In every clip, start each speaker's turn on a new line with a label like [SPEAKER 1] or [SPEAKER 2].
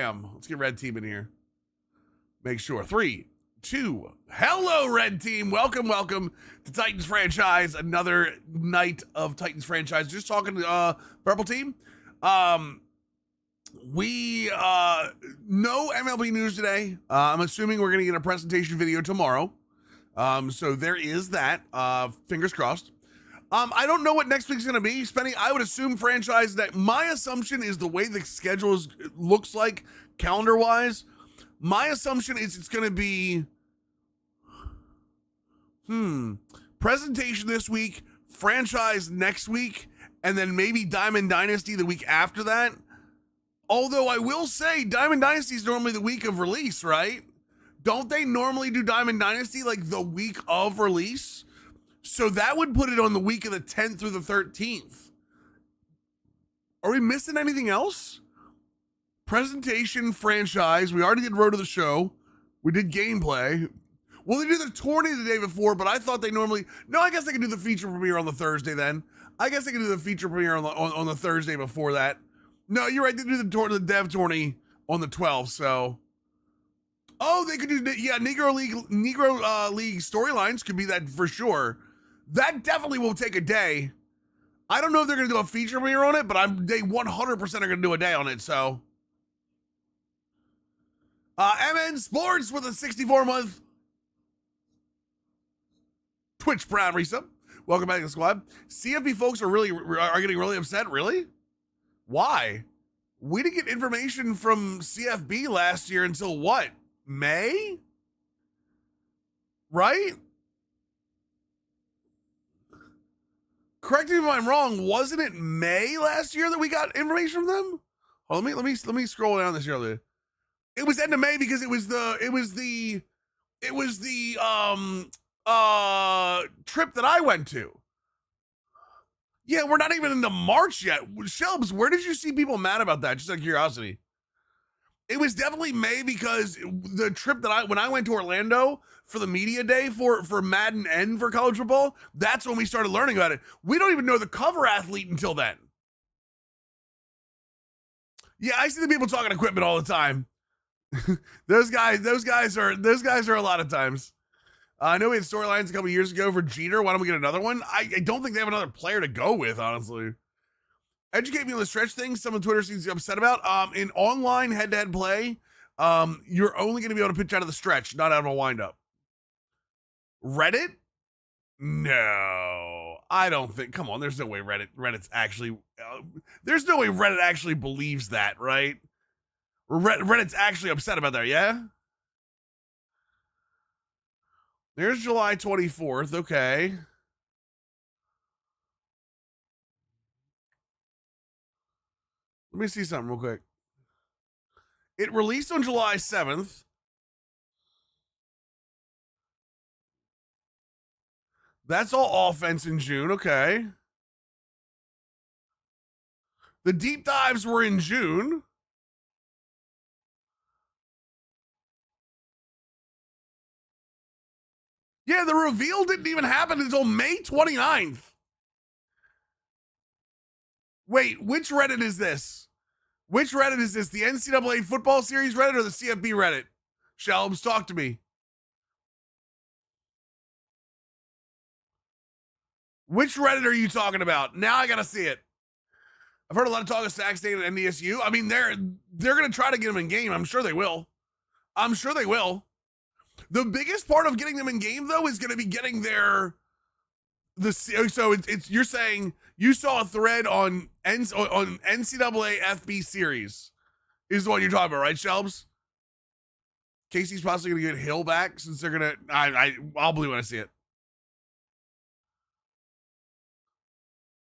[SPEAKER 1] Bam. Let's get red team in here. Make sure. 3, 2. Hello, red team. Welcome to Titans franchise. Another night of Titans franchise. Just talking to purple team. We no MLB news today. I'm assuming we're gonna get a presentation video tomorrow. So there is that. Fingers crossed. I don't know what next week's gonna be. Spenny, I would assume franchise that my assumption is the way the schedule looks like calendar-wise. My assumption is it's gonna be presentation this week, franchise next week, and then maybe Diamond Dynasty the week after that. Although I will say Diamond Dynasty is normally the week of release, right? Don't they normally do Diamond Dynasty like the week of release? So that would put it on the week of the 10th through the 13th. Are we missing anything else? Presentation, franchise. We already did Road to the Show. We did gameplay. Well, they do the tourney the day before, but I thought they normally... No, I guess they could do the feature premiere on the Thursday then. I guess they could do the feature premiere on the Thursday before that. No, you're right. They do the dev tourney on the 12th, so... Oh, they could do... Yeah, Negro League storylines could be that for sure. That definitely will take a day. I don't know if they're going to do a feature premiere on it, but they 100% are going to do a day on it, so... MN Sports with a 64-month Twitch Prime resub. Welcome back to the squad. CFB folks are getting really upset. Really? Why? We didn't get information from CFB last year until what? May? Right? Correct me if I'm wrong. Wasn't it May last year that we got information from them? Oh, let me scroll down this here. It was end of May because it was the trip that I went to. Yeah, we're not even into March yet. Shelbs, where did you see people mad about that? Just out of curiosity. It was definitely May because the trip that when I went to Orlando for the media day for Madden and for college football, that's when we started learning about it. We don't even know the cover athlete until then. Yeah, I see the people talking equipment all the time. Those guys are a lot of times. I know we had storylines a couple years ago for Jeter. Why don't we get another one? I don't think they have another player to go with, honestly. Educate me on the stretch thing. Some on Twitter seems upset about. In online head-to-head play, you're only going to be able to pitch out of the stretch, not out of a windup. Reddit? No, I don't think. Come on, there's no way Reddit's actually. There's no way Reddit actually believes that, right? Reddit's actually upset about that, yeah? There's July 24th, okay. Let me see something real quick. It released on July 7th. That's all offense in June, okay. The deep dives were in June. Yeah, the reveal didn't even happen until May 29th. Wait, which Reddit is this? Which Reddit is this? The NCAA football series Reddit or the CFB Reddit? Shelbs, talk to me. Which Reddit are you talking about? Now I gotta see it. I've heard a lot of talk of Sac State and NDSU. I mean, they're gonna try to get them in game. I'm sure they will. The biggest part of getting them in game, though, is going to be getting you're saying you saw a thread on NCAA FB series is the one you're talking about, right, Shelbs? Casey's possibly going to get Hill back since they're going to, I'll believe when I see it.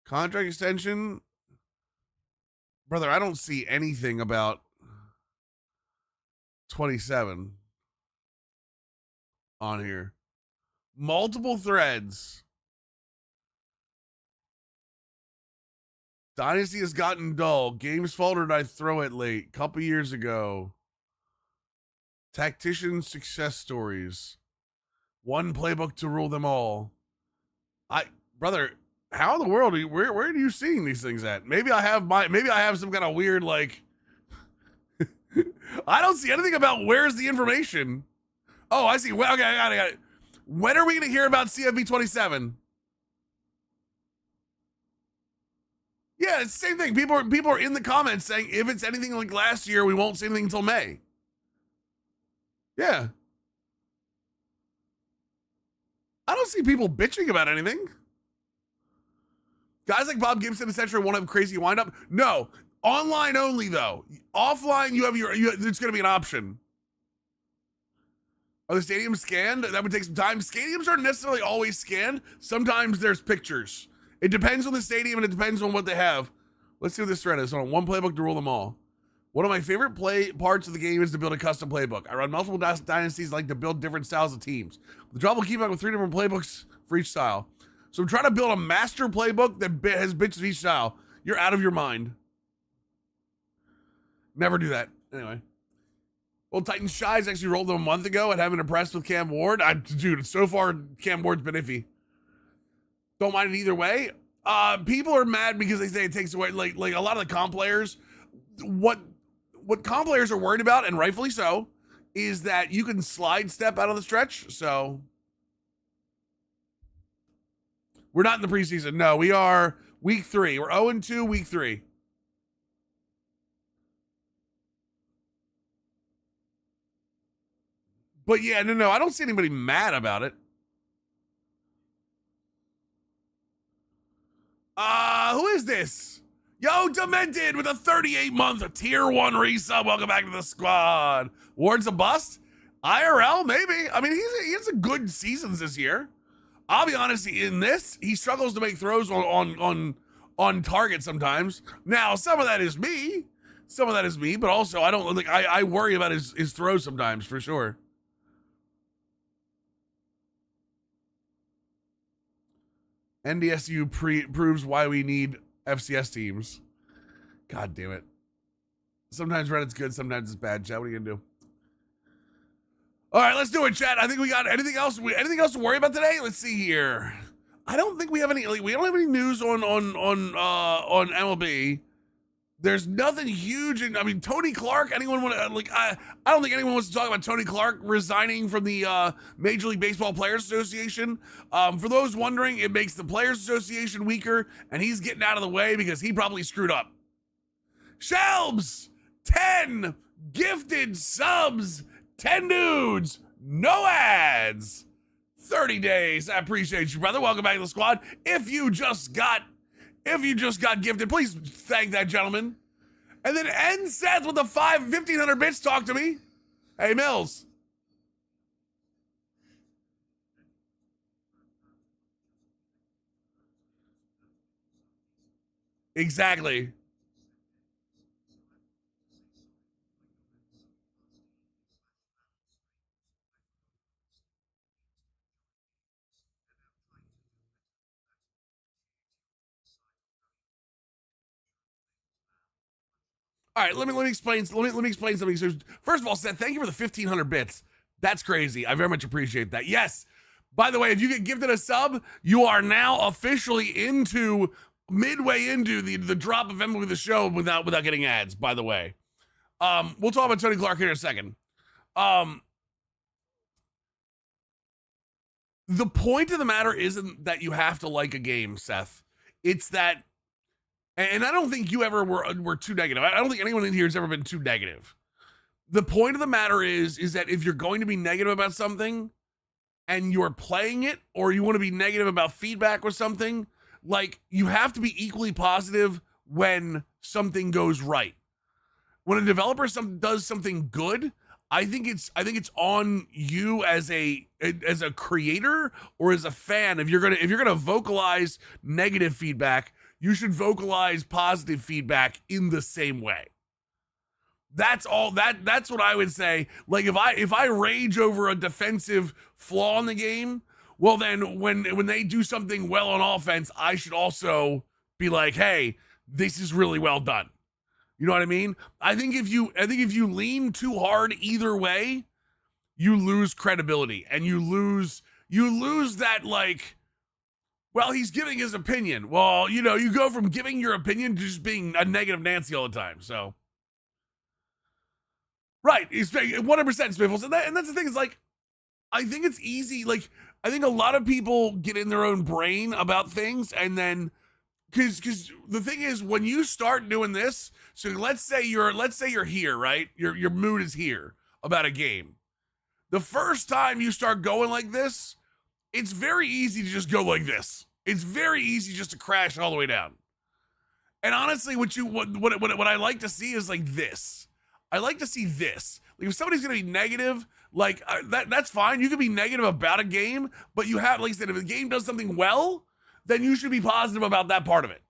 [SPEAKER 1] Contract extension. Brother, I don't see anything about 27. On here. Multiple threads. Dynasty has gotten dull. Games faltered, I throw it late. Couple years ago. Tactician success stories. One playbook to rule them all. Brother, how in the world where are you seeing these things at? Maybe I have some kind of weird I don't see anything about where's the information. Oh, I see. Well, okay, I got it. When are we going to hear about CFB 27? Yeah, it's the same thing. People are in the comments saying if it's anything like last year, we won't see anything until May. Yeah. I don't see people bitching about anything. Guys like Bob Gibson, etc., won't have crazy windup. No, online only though. Offline, it's going to be an option. Are the stadiums scanned? That would take some time. Stadiums aren't necessarily always scanned. Sometimes there's pictures. It depends on the stadium and it depends on what they have. Let's see what this thread is. Hold on, one playbook to rule them all. One of my favorite parts of the game is to build a custom playbook. I run multiple dynasties, like to build different styles of teams. The trouble keeping up with 3 different playbooks for each style. So I'm trying to build a master playbook that has bits of each style. You're out of your mind. Never do that. Anyway. Well, Titans Shies actually rolled them a month ago and haven't impressed with Cam Ward. Dude, so far, Cam Ward's been iffy. Don't mind it either way. People are mad because they say it takes away, like a lot of the comp players. What comp players are worried about, and rightfully so, is that you can slide step out of the stretch. So we're not in the preseason. No, we are week 3. We're 0-2 week 3. But yeah, no, I don't see anybody mad about it. Who is this? Yo, Demented with a 38-month tier 1 resub. Welcome back to the squad. Ward's a bust? IRL, maybe. I mean, he has a good seasons this year. I'll be honest, in this, he struggles to make throws on target sometimes. Now, some of that is me. But also I don't like I worry about his throws sometimes for sure. NDSU proves why we need FCS teams. God damn it. Sometimes Reddit's good, sometimes it's bad, chat. What are you gonna do? All right, let's do it, chat. I think we got anything else to worry about today? Let's see here. I don't think we have any we don't have any news on MLB. There's nothing huge. I mean, Tony Clark, anyone want to, I don't think anyone wants to talk about Tony Clark resigning from the Major League Baseball Players Association. For those wondering, it makes the Players Association weaker, and he's getting out of the way because he probably screwed up. Shelbs, 10 gifted subs, 10 dudes, no ads, 30 days. I appreciate you, brother. Welcome back to the squad. If you just got gifted, please thank that gentleman. And then N Seth with the 1,500 bits. Talk to me. Hey, Mills. Exactly. All right, let me explain something. So first of all, Seth, thank you for the 1,500 bits. That's crazy. I very much appreciate that. Yes. By the way, if you get gifted a sub, you are now officially midway into the drop of Emily the show without getting ads. By the way, we'll talk about Tony Clark here in a second. The point of the matter isn't that you have to like a game, Seth. It's that. And I don't think you ever were too negative. I don't think anyone in here has ever been too negative. The point of the matter is that if you're going to be negative about something and you're playing it, or you want to be negative about feedback or something, like, you have to be equally positive when something goes right. When a developer does something good, I think it's on you as a creator or as a fan. If you're gonna vocalize negative feedback, you should vocalize positive feedback in the same way. That's all. That's what I would say. Like, if I rage over a defensive flaw in the game, well, then when they do something well on offense, I should also be like, hey, this is really well done. You know what I mean? I think if you lean too hard either way, you lose credibility, and you lose that, like, well, he's giving his opinion. Well, you go from giving your opinion to just being a negative Nancy all the time. So, right. Right, 100% Spiffles, and that's the thing. Is like, I think it's easy. Like, I think a lot of people get in their own brain about things, and then because the thing is, when you start doing this, so let's say you're here, right? Your mood is here about a game. The first time you start going like this, it's very easy to just go like this. It's very easy just to crash all the way down. And honestly, what I like to see is like this. I like to see this. Like, if somebody's gonna be negative, like that's fine. You can be negative about a game, but you have, like I said, if the game does something well, then you should be positive about that part of it.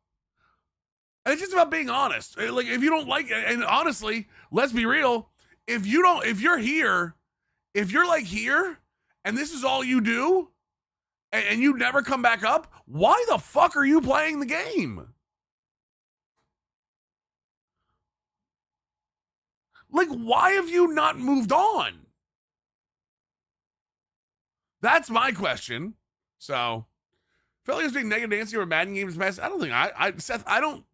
[SPEAKER 1] And it's just about being honest. Like, if you don't like it, and honestly, let's be real. If you're here, if you're like here, and this is all you do, and you never come back up, why the fuck are you playing the game? Like, why have you not moved on? That's my question. So, felt like I was being negative Nancy over Madden games past. I don't think Seth, I don't,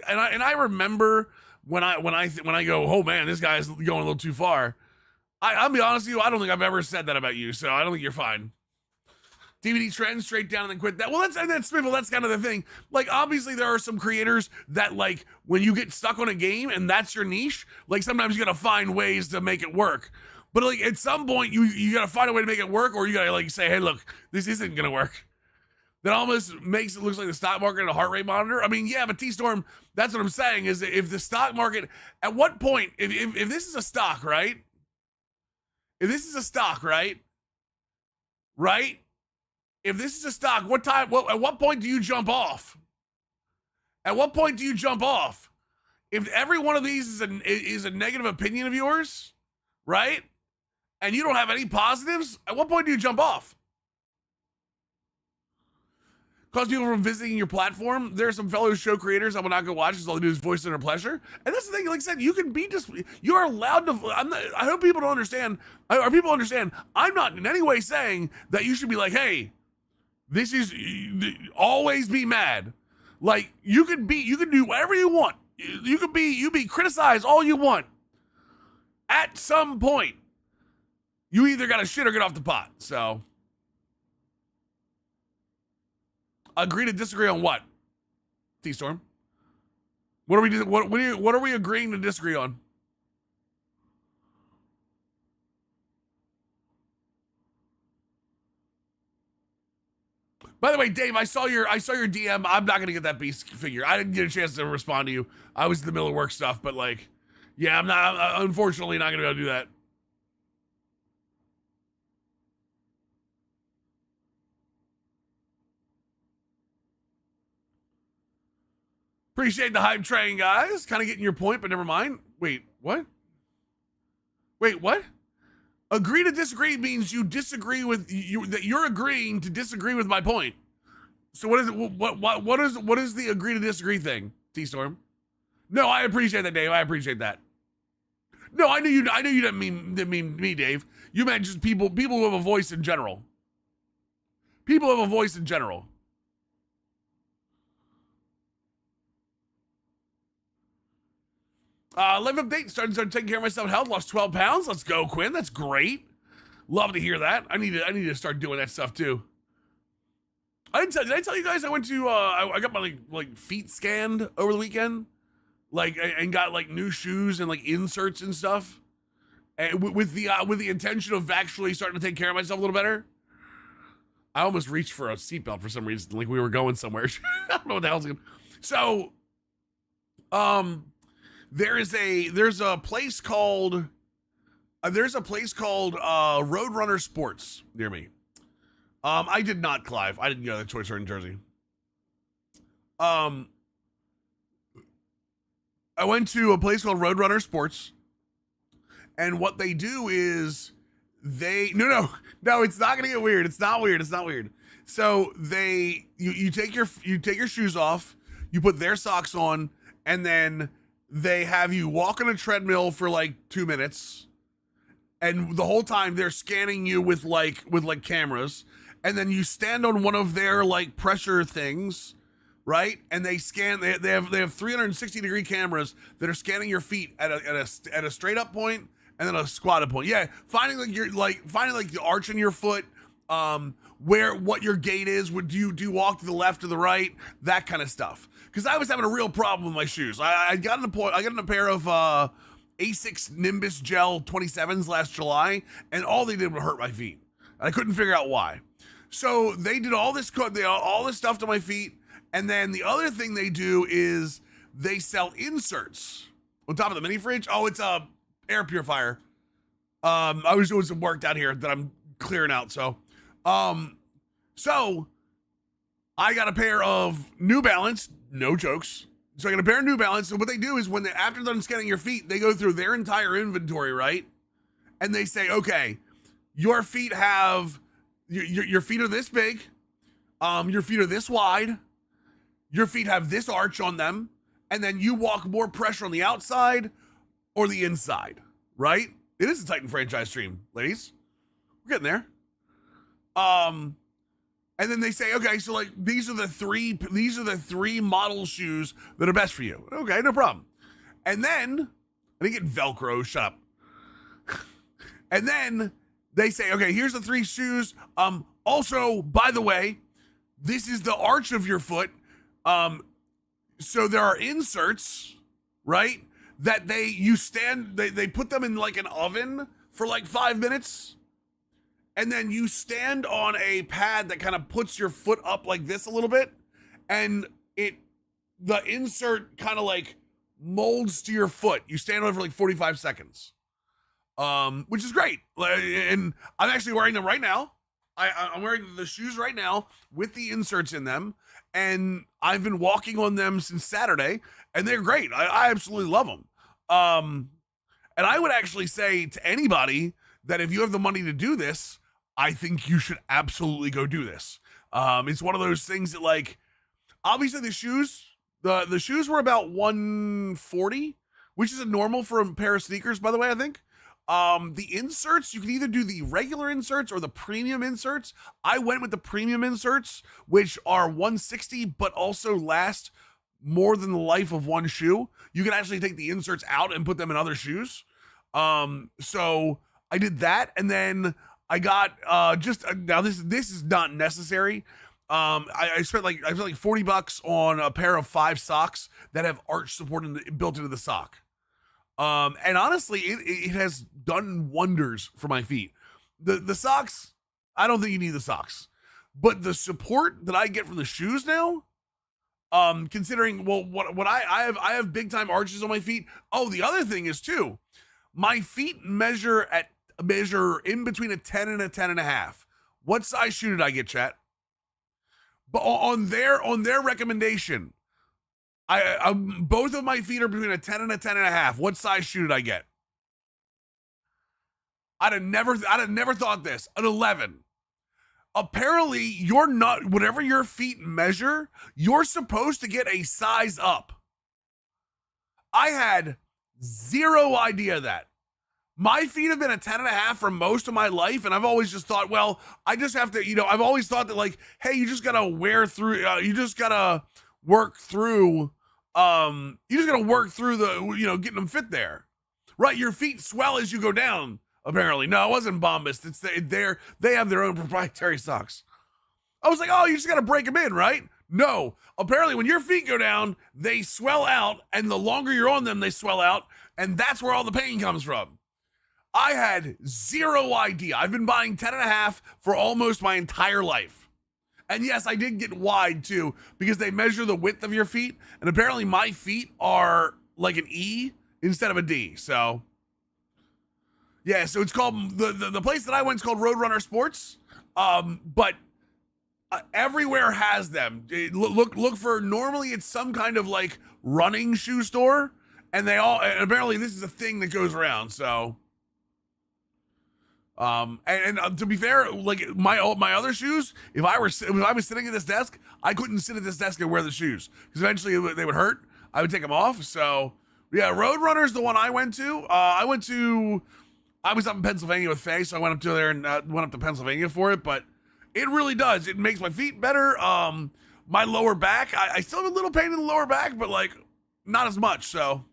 [SPEAKER 1] and I remember when I go, oh man, this guy's going a little too far. I'll be honest with you, I don't think I've ever said that about you, so I don't think you're fine. DVD trends straight down and then quit that. Well, that's Spiffle. That's kind of the thing. Like, obviously, there are some creators that, like, when you get stuck on a game and that's your niche, like, sometimes you gotta find ways to make it work. But like, at some point, you gotta find a way to make it work, or you gotta like say, hey, look, this isn't gonna work. That almost makes it look like the stock market and a heart rate monitor. I mean, yeah, but T-Storm, that's what I'm saying, is if the stock market, at what point, if this is a stock, right? If this is a stock, right? Right? If this is a stock, at what point do you jump off? At what point do you jump off? If every one of these is a negative opinion of yours, right? And you don't have any positives, at what point do you jump off? Cause people from visiting your platform. There are some fellow show creators I will not go watch because all they do is voice their pleasure. And that's the thing, like I said, you can be you are allowed to. I hope people don't understand, or people understand, I'm not in any way saying that you should be like, hey, this is, always be mad. Like, you can do whatever you want. You be criticized all you want. At some point, you either got to shit or get off the pot. So, agree to disagree on what? T-Storm? What are we agreeing to disagree on? By the way, Dave, I saw your DM. I'm not gonna get that beast figure. I didn't get a chance to respond to you. I was in the middle of work stuff, but like, yeah, I'm unfortunately not gonna be able to do that. Appreciate the hype train, guys. Kind of getting your point, but never mind. Wait, what? Wait, what? Agree to disagree means you disagree with you, that you're agreeing to disagree with my point. So what is it? What is the agree to disagree thing, T-Storm? No, I appreciate that, Dave. I appreciate that. No, I knew you didn't mean me, Dave. You meant just people who have a voice in general. People have a voice in general. Life update. Started taking care of myself. Health. Lost 12 pounds. Let's go, Quinn. That's great. Love to hear that. I need to start doing that stuff too. Did I tell you guys I went to I got my like feet scanned over the weekend, like, and got like new shoes and like inserts and stuff, and with the intention of actually starting to take care of myself a little better. I almost reached for a seatbelt for some reason, like we were going somewhere. I don't know what the hell's going. So, there's a place called Roadrunner Sports near me. I did not, Clive. I didn't go to the toy store in Jersey. I went to a place called Roadrunner Sports, and what they do is no, it's not gonna get weird. It's not weird. So you take your shoes off, you put their socks on, and then they have you walk on a treadmill for like 2 minutes, and the whole time they're scanning you with cameras, and then you stand on one of their like pressure things, right? And they scan. They have 360-degree cameras that are scanning your feet at a straight up point, and then a squatted point. Yeah, finding like the arch in your foot, where what your gait is. Do you walk to the left or the right? That kind of stuff. Because I was having a real problem with my shoes. I got in a pair of Asics Nimbus Gel 27s last July, and all they did was hurt my feet. I couldn't figure out why. So they did all this stuff to my feet, and then the other thing they do is they sell inserts on top of the mini fridge. Oh, it's a air purifier. I was doing some work down here that I'm clearing out. So I got a pair of New Balance, no jokes. So I got a pair of New Balance. And what they do is after they're done scanning your feet, they go through their entire inventory, right? And they say, okay, your feet have, your feet are this big. Your feet are this wide. Your feet have this arch on them. And then you walk more pressure on the outside or the inside, right? It is a Titan franchise stream, ladies. We're getting there. And then they say, okay, so like these are the three model shoes that are best for you. Okay, no problem. And then I didn't get Velcro, shut up. And then they say, okay, here's the 3 shoes. Also, by the way, this is the arch of your foot. So there are inserts, right? That they put them in like an oven for like 5 minutes. And then you stand on a pad that kind of puts your foot up like this a little bit. And the insert kind of like molds to your foot. You stand on it for like 45 seconds. Which is great. And I'm actually wearing them right now. I'm wearing the shoes right now with the inserts in them. And I've been walking on them since Saturday, and they're great. I absolutely love them. And I would actually say to anybody that if you have the money to do this, I think you should absolutely go do this. It's one of those things that, like, obviously the shoes were about $140, which is a normal for a pair of sneakers, by the way, I think. The inserts, you can either do the regular inserts or the premium inserts. I went with the premium inserts, which are $160, but also last more than the life of one shoe. You can actually take the inserts out and put them in other shoes. So I did that, and then I got now this is not necessary. I spent like $40 on a pair of 5 socks that have arch support built into the sock. And honestly, it has done wonders for my feet. The socks, I don't think you need the socks, but the support that I get from the shoes now, considering, well, what I have big time arches on my feet. Oh, the other thing is too, my feet measure in between a 10 and a 10.5. What size shoe did I get, chat? But on their recommendation, I both of my feet are between a 10 and a 10.5. What size shoe did I get? I'd have never thought this. An 11. Apparently, you're not, whatever your feet measure, you're supposed to get a size up. I had zero idea that. My feet have been a 10.5 for most of my life, and I've always just thought, well, I just have to, I've always thought that, like, hey, you just gotta work through the, getting them fit there. Right, your feet swell as you go down, apparently. No, it wasn't Bombas. It's they have their own proprietary socks. I was like, oh, you just gotta break them in, right? No, apparently when your feet go down, they swell out, and the longer you're on them, they swell out, and that's where all the pain comes from. I had zero idea. I've been buying 10.5 for almost my entire life. And yes, I did get wide too, because they measure the width of your feet, and apparently my feet are like an E instead of a D. So yeah, so it's called, the place that I went is called Roadrunner Sports. But everywhere has them. Look for, normally it's some kind of like running shoe store, and apparently this is a thing that goes around. So and to be fair, like my other shoes, if I was sitting at this desk, I couldn't sit at this desk and wear the shoes, because eventually they would hurt. I would take them off. So yeah, Roadrunner is the one I went to. I was up in Pennsylvania with Faye, so I went up to there and went up to Pennsylvania for it. But it really does. It makes my feet better. My lower back, I still have a little pain in the lower back, but like not as much. So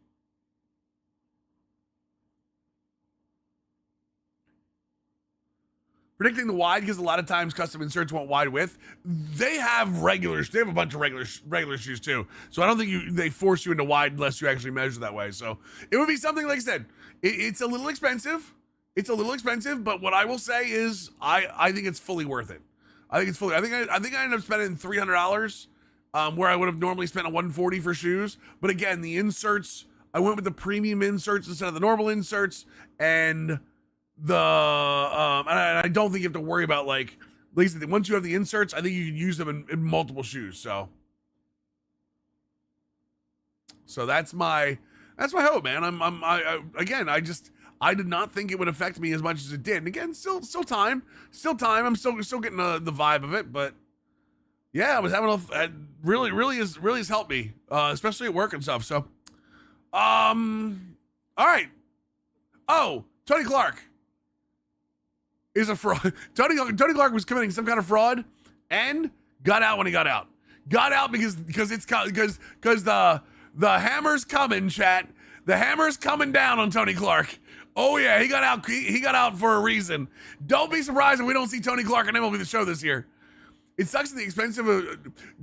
[SPEAKER 1] predicting the wide because a lot of times custom inserts want wide width. They have regulars. They have a bunch of regular shoes too. So I don't think they force you into wide unless you actually measure that way. So it would be something like I said. It's a little expensive. It's a little expensive, but what I will say is I think it's fully worth it. I think it's fully. I think I ended up spending $300 where I would have normally spent a $140 for shoes. But again, the inserts, I went with the premium inserts instead of the normal inserts, and and I don't think you have to worry about like at least once you have the inserts, I think you can use them in multiple shoes. So that's my hope, man. I did not think it would affect me as much as it did. And again, still time. I'm still getting the vibe of it, but yeah, I was having really has helped me, especially at work and stuff. So, all right. Oh, Tony Clark is a fraud. Tony Clark was committing some kind of fraud and got out when he got out. Got out because the hammer's coming, chat. The hammer's coming down on Tony Clark. Oh yeah, he got out. He got out for a reason. Don't be surprised if we don't see Tony Clark on MLB The Show this year. It sucks at the expense of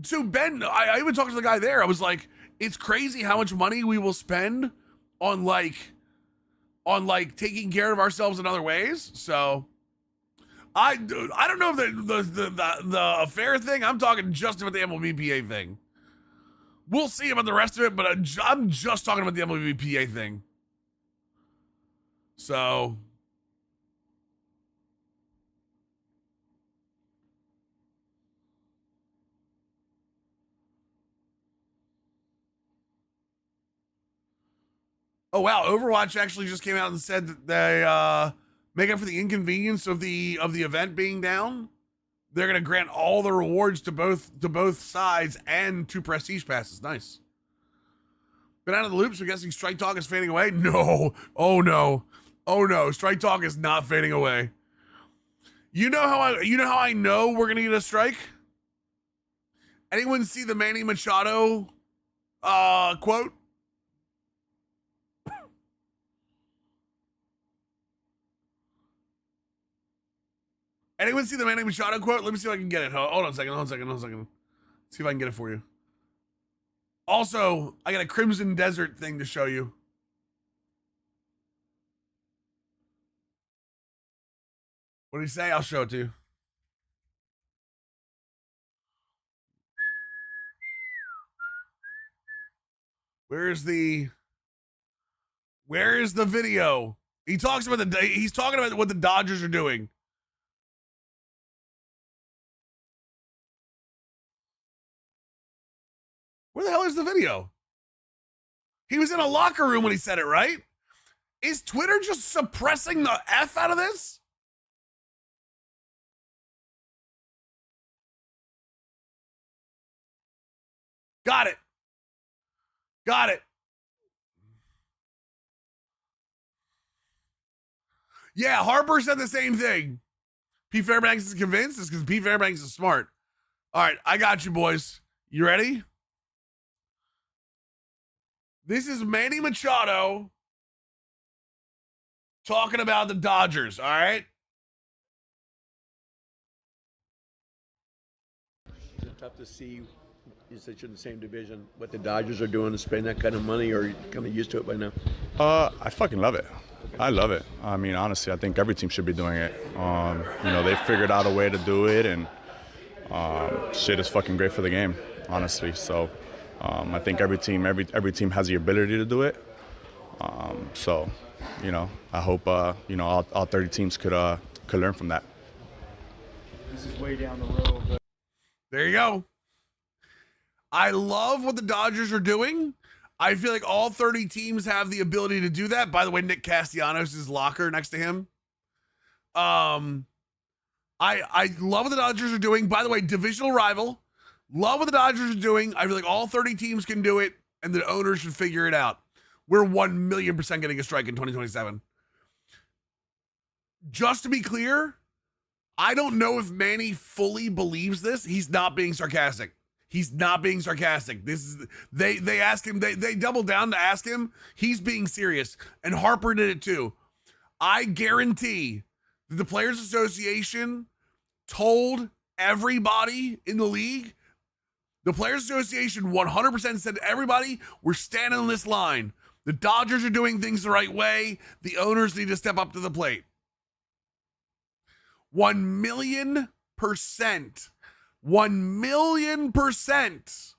[SPEAKER 1] to Ben. I even talked to the guy there. I was like, it's crazy how much money we will spend on taking care of ourselves in other ways. So I don't know if the affair thing. I'm talking just about the MLBPA thing. We'll see about the rest of it, but I'm just talking about the MLBPA thing. So, oh wow, Overwatch actually just came out and said that they make up for the inconvenience of the event being down. They're gonna grant all the rewards to both sides and 2 prestige passes. Nice. Been out of the loop, so I'm guessing Strike Talk is fading away. No, oh no. Oh no, Strike Talk is not fading away. You know how I know we're gonna get a strike? Anyone see the Manny Machado quote? Anyone see the Manny Machado quote? Let me see if I can get it. Hold on a second. See if I can get it for you. Also, I got a Crimson Desert thing to show you. What did he say? I'll show it to you. Where is the video? He's talking about what the Dodgers are doing. Where the hell is the video? He was in a locker room when he said it, right? Is Twitter just suppressing the F out of this? Got it. Yeah, Harper said the same thing. Pete Fairbanks is convinced. It's because Pete Fairbanks is smart. All right, I got you, boys. You ready? This is Manny Machado talking about the Dodgers, all right?
[SPEAKER 2] Is it tough to see you're such in the same division what the Dodgers are doing to spend that kind of money, or are you kind of used to it by now?
[SPEAKER 3] I fucking love it. I love it. I mean, honestly, I think every team should be doing it. They figured out a way to do it, and shit is fucking great for the game, honestly. So I think every team has the ability to do it. I hope all 30 teams could learn from that.
[SPEAKER 4] This is way down the road. But
[SPEAKER 1] there you go. I love what the Dodgers are doing. I feel like all 30 teams have the ability to do that. By the way, Nick Castellanos is locker next to him. I love what the Dodgers are doing. By the way, divisional rival. Love what the Dodgers are doing. I feel like all 30 teams can do it, and the owners should figure it out. We're 1,000,000% getting a strike in 2027. Just to be clear, I don't know if Manny fully believes this. He's not being sarcastic. They asked him, they doubled down to ask him. He's being serious. And Harper did it too. I guarantee The Players Association told everybody in the league. The Players Association 100% said to everybody, we're standing on this line. The Dodgers are doing things the right way. The owners need to step up to the plate. 1,000,000%. 1,000,000%.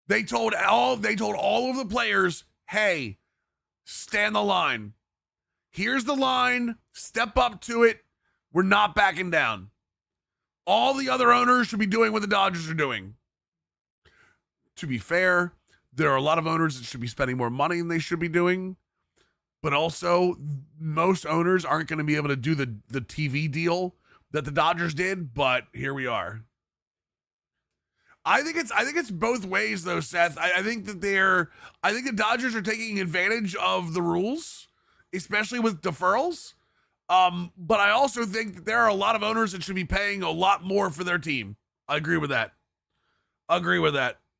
[SPEAKER 1] They told all of the players, hey, stand the line. Here's the line. Step up to it. We're not backing down. All the other owners should be doing what the Dodgers are doing. To be fair, there are a lot of owners that should be spending more money than they should be doing. But also, most owners aren't going to be able to do the TV deal that the Dodgers did, but here we are. I think it's both ways though, Seth. I think the Dodgers are taking advantage of the rules, especially with deferrals. But I also think that there are a lot of owners that should be paying a lot more for their team. I agree with that.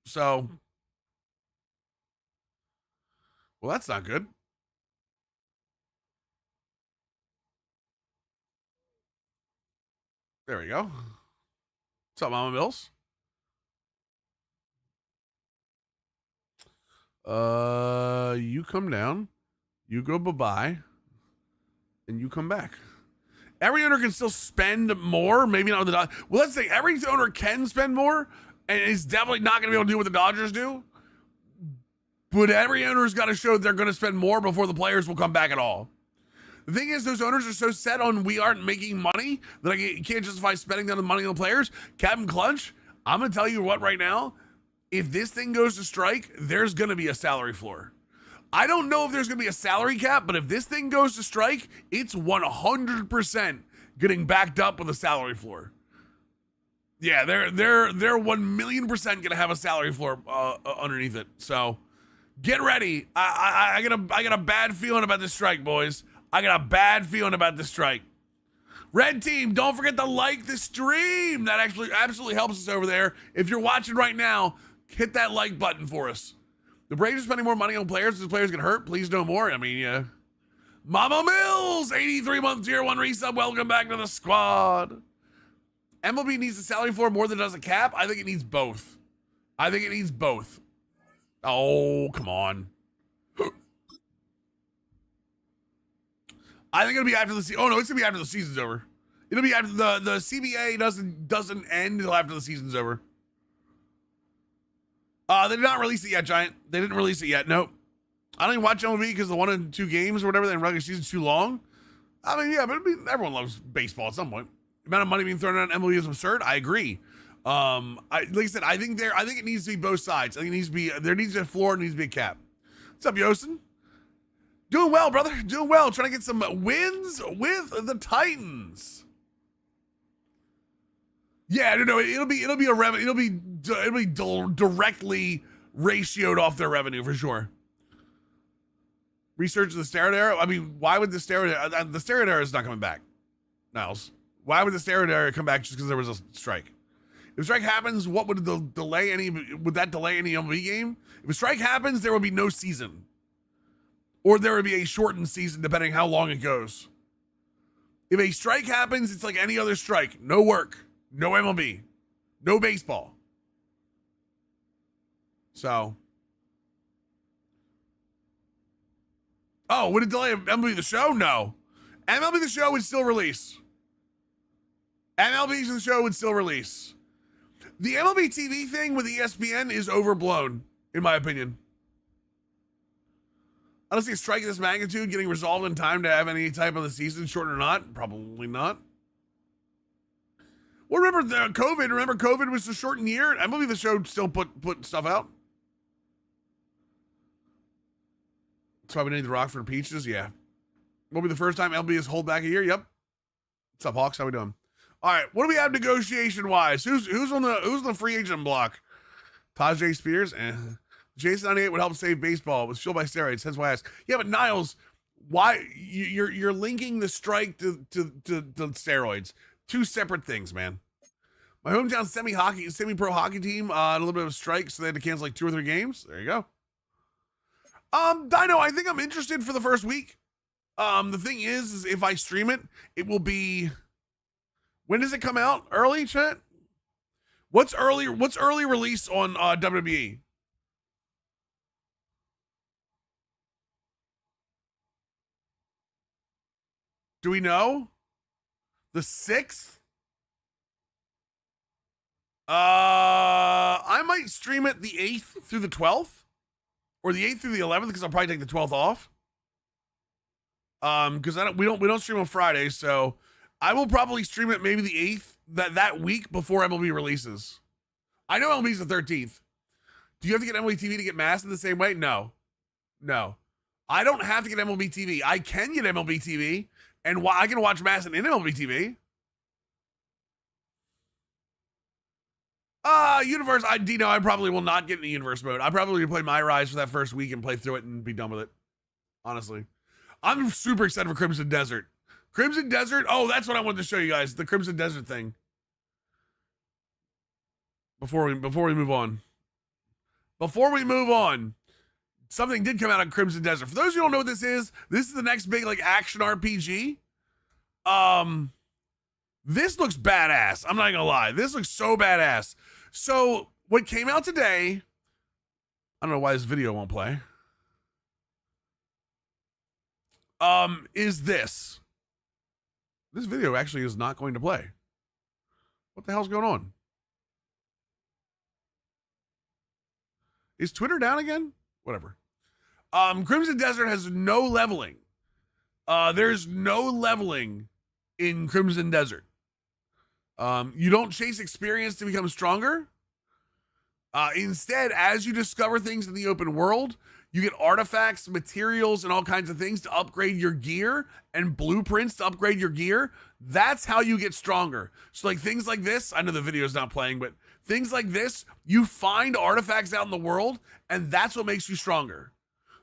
[SPEAKER 1] So, well, that's not good. There we go. What's up, Mama Mills? You come down, you go bye-bye, and you come back. Every owner can still spend more, maybe not with the Dodgers. Well, let's say every owner can spend more, and is definitely not going to be able to do what the Dodgers do. But every owner's got to show they're going to spend more before the players will come back at all. The thing is, those owners are so set on we aren't making money that you can't justify spending the money on the players. Captain Clutch, I'm going to tell you what right now. If this thing goes to strike, there's going to be a salary floor. I don't know if there's going to be a salary cap, but if this thing goes to strike, it's 100% getting backed up with a salary floor. Yeah, they're 1,000,000% going to have a salary floor underneath it. So get ready. I got a bad feeling about this strike, boys. I got a bad feeling about this strike. Red team, don't forget to like the stream. That actually absolutely helps us over there. If you're watching right now, hit that like button for us. The Braves are spending more money on players. If players get hurt, please no more. I mean, yeah. Mama Mills, 83-month tier 1 resub. Welcome back to the squad. MLB needs a salary floor more than it does a cap. I think it needs both. Oh, come on. I think it'll be after the season. Oh no, it's gonna be after the season's over. It'll be after the CBA doesn't end until after the season's over. They did not release it yet, Giant. They didn't release it yet. Nope. I don't even watch MLB because the 1 and 2 games or whatever, then regular season's too long. I mean, yeah, but everyone loves baseball at some point. The amount of money being thrown at MLB is absurd. I agree. Like I said, I think it needs to be both sides. I think it needs to be there needs to be a floor, and needs to be a cap. What's up, Yosin? Doing well, brother. Doing well. Trying to get some wins with the Titans. Yeah, no, it'll be a revenue. It'll be directly ratioed off their revenue for sure. Research the steroid era. I mean, why would the steroid era is not coming back? Niles, why would the steroid era come back just because there was a strike? If a strike happens, what would would that delay any MLB game? If a strike happens, there would be no season. Or there would be a shortened season depending how long it goes. If a strike happens, it's like any other strike. No work, no MLB, no baseball. So. Oh, would it delay MLB The Show? No. MLB The Show would still release. MLB The Show would still release. The MLB TV thing with ESPN is overblown, in my opinion. I don't see a strike of this magnitude getting resolved in time to have any type of the season shortened or not. Probably not. Well, remember COVID. Remember COVID was a shortened year. MLB The Show still put stuff out. That's why we need the Rockford Peaches. Yeah. Will be the first time MLB has hold back a year. Yep. What's up, Hawks? How we doing? All right. What do we have negotiation wise? Who's on the free agent block? Tajay Spears. Jason 98 would help save baseball. It was fueled by steroids. That's why I asked. Yeah, but Niles, why you're linking the strike to steroids? Two separate things, man. My hometown semi-pro hockey team had a little bit of a strike, so they had to cancel like 2 or 3 games. There you go. Dino, I think I'm interested for the first week. The thing is if I stream it, it will be. When does it come out? Early, chat? What's early release on WWE? Do we know? The 6th? I might stream it the 8th through the 12th, or the 8th through the 11th, because I'll probably take the 12th off. Because we don't stream on Friday, so I will probably stream it maybe the 8th that week before MLB releases. I know MLB's the 13th. Do you have to get MLB TV to get Mass in the same way? No. I don't have to get MLB TV. I can get MLB TV, and I can watch Mass in MLB TV. Universe, Dino, I probably will not get in the universe mode. I probably play My Rise for that first week and play through it and be done with it. Honestly. I'm super excited for Crimson Desert. Crimson Desert, oh, that's what I wanted to show you guys. The Crimson Desert thing. Before we move on. Something did come out on Crimson Desert. For those who don't know what this is the next big like action RPG. This looks badass. I'm not gonna lie. This looks so badass. So what came out today, I don't know why this video won't play. Is this. This video actually is not going to play. What the hell's going on? Is Twitter down again? Whatever. Crimson Desert has no leveling. There's no leveling in Crimson Desert. You don't chase experience to become stronger. Instead, as you discover things in the open world, you get artifacts, materials, and all kinds of things to upgrade your gear and blueprints to upgrade your gear. That's how you get stronger. So like things like this, I know the video's not playing, but things like this, you find artifacts out in the world, and that's what makes you stronger.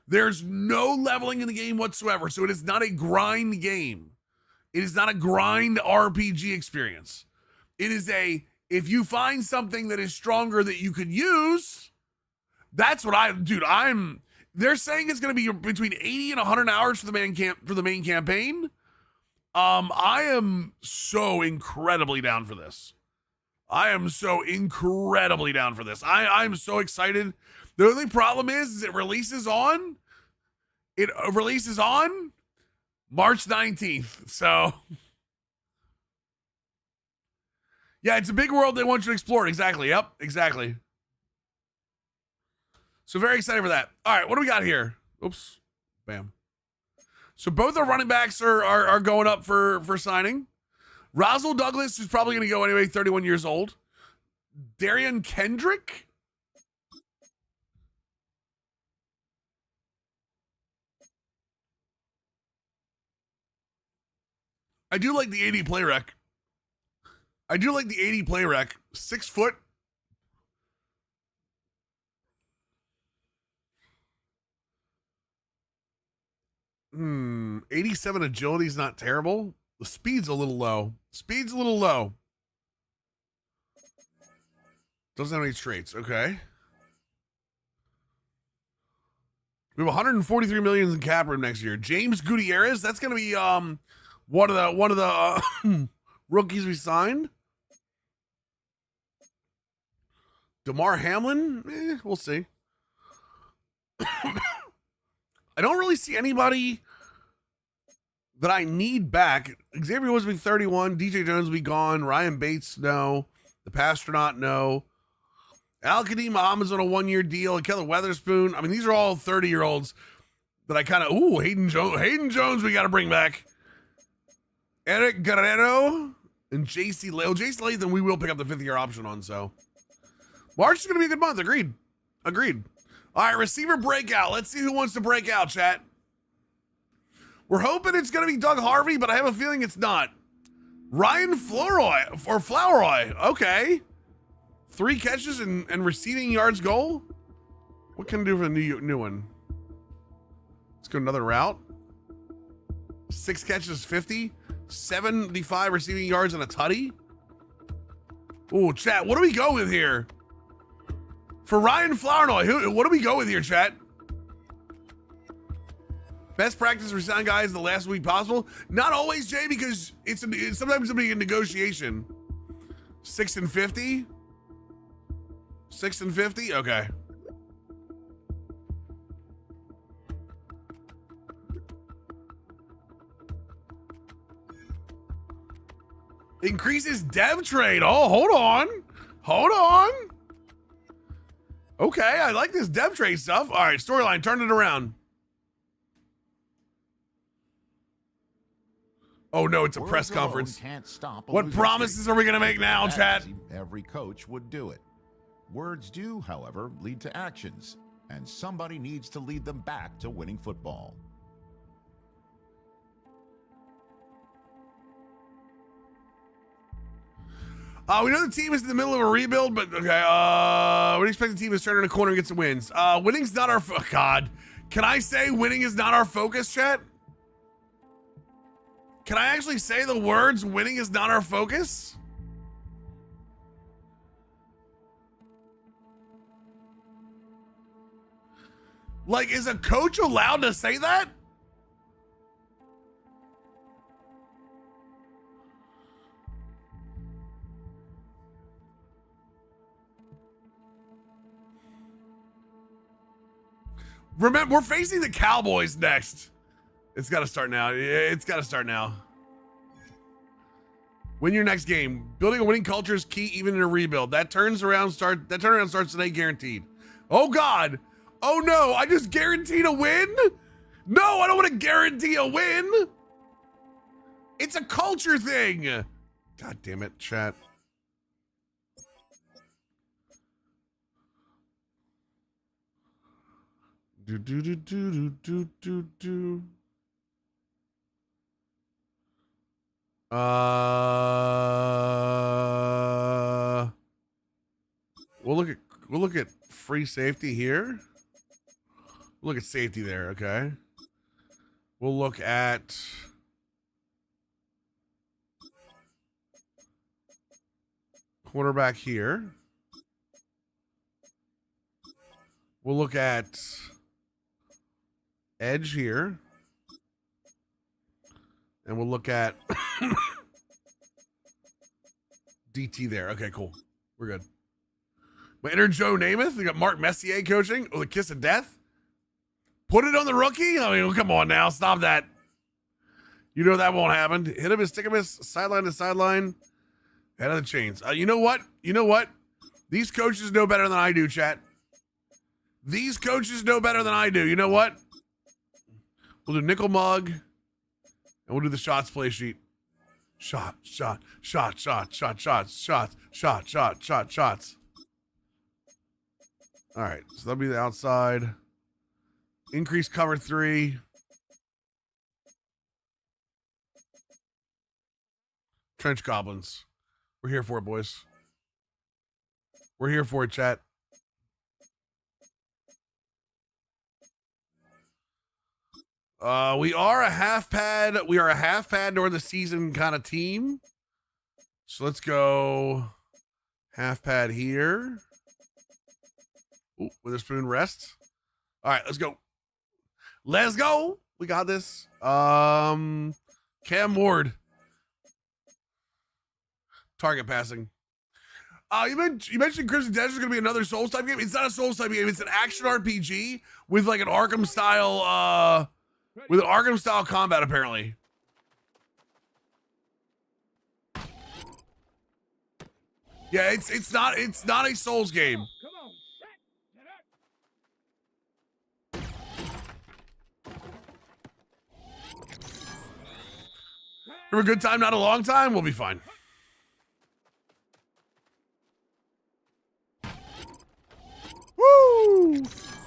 [SPEAKER 1] There's no leveling in the game whatsoever, so it is not a grind game. It is not a grind RPG experience. It is if you find something that is stronger that you could use, that's what they're saying it's going to be between 80 and 100 hours for the main campaign. I am so incredibly down for this. I'm so excited. The only problem is it releases on March 19th. So yeah, it's a big world they want you to explore. Exactly. Yep, exactly. So very excited for that. All right, what do we got here? Oops. Bam. So both our running backs are going up for signing. Roswell Douglas is probably going to go anyway, 31 years old. Darian Kendrick? I do like the 80 play rec. 6 foot. Hmm. 87 agility is not terrible. The speed's a little low. Doesn't have any traits. Okay. We have 143 million in cap room next year. James Gutierrez. That's going to be one of the rookies we signed. DeMar Hamlin. We'll see. I don't really see anybody that I need back. Xavier Woods will be 31. DJ Jones will be gone. Ryan Bates, no. The Pastronaut, no. Al-Qadim Muhammad's on a 1-year deal. Keller Weatherspoon. I mean, these are all 30-year-olds that I kind of... Ooh, Hayden Jones we got to bring back. Eric Guerrero and J.C. Latham we will pick up the 5th-year option on, so... March is going to be a good month. Agreed. All right, receiver breakout. Let's see who wants to break out, chat. We're hoping it's going to be Doug Harvey, but I have a feeling it's not. Ryan Floweroy. Okay. 3 catches and receiving yards goal. What can I do for a new one? Let's go another route. 6 catches, 50. 75 receiving yards and a tutty. Ooh, chat, what do we go with here? For Ryan Floweroy, what do we go with here, chat? Best practice for sign guys the last week possible. Not always, Jay, because it's sometimes somebody in negotiation. 6 and 50. 6 and 50. Okay. Increases dev trade. Oh, hold on. Hold on. Okay, I like this dev trade stuff. All right, storyline, turn it around. Oh no, it's a press conference.
[SPEAKER 5] Can't stop
[SPEAKER 1] What promises are we gonna make now, chat?
[SPEAKER 5] Every coach would do it. Words do, however, lead to actions, and somebody needs to lead them back to winning football.
[SPEAKER 1] We know the team is in the middle of a rebuild, but okay. We expect the team to turn in a corner and get some wins. Winning's not our God. Can I say winning is not our focus, chat? Can I actually say the words winning is not our focus? Like, is a coach allowed to say that? Remember, we're facing the Cowboys next. It's got to start now. It's got to start now. Win your next game. Building a winning culture is key, even in a rebuild. That turnaround starts today, guaranteed. Oh God. Oh no. I just guaranteed a win. No, I don't want to guarantee a win. It's a culture thing. God damn it, chat. Do. We'll look at free safety here. We'll look at safety there, okay. We'll look at quarterback here. We'll look at edge here. And we'll look at DT there. Okay, cool. We're good. But enter Joe Namath. We got Mark Messier coaching. Oh, the kiss of death. Put it on the rookie. I mean, come on now. Stop that. You know that won't happen. Hit him, stick him, sideline to sideline. Head of the chains. You know what? You know what? These coaches know better than I do, chat. These coaches know better than I do. You know what? We'll do nickel mug. And we'll do the shots play sheet. Shots. All right, so that'll be the outside. Increase cover 3. Trench goblins. We're here for it, boys. We're here for it, chat. We are a half pad. We are a half pad during the season kind of team. So let's go half pad here. Ooh, Witherspoon rest. All right, let's go. Let's go. We got this. Cam Ward. Target passing. You mentioned Crimson Desert is going to be another Souls type game. It's not a Souls type game. It's an action RPG with like an Arkham style combat apparently. Yeah, it's not a Souls game. Have a good time, not a long time. We'll be fine. Woo!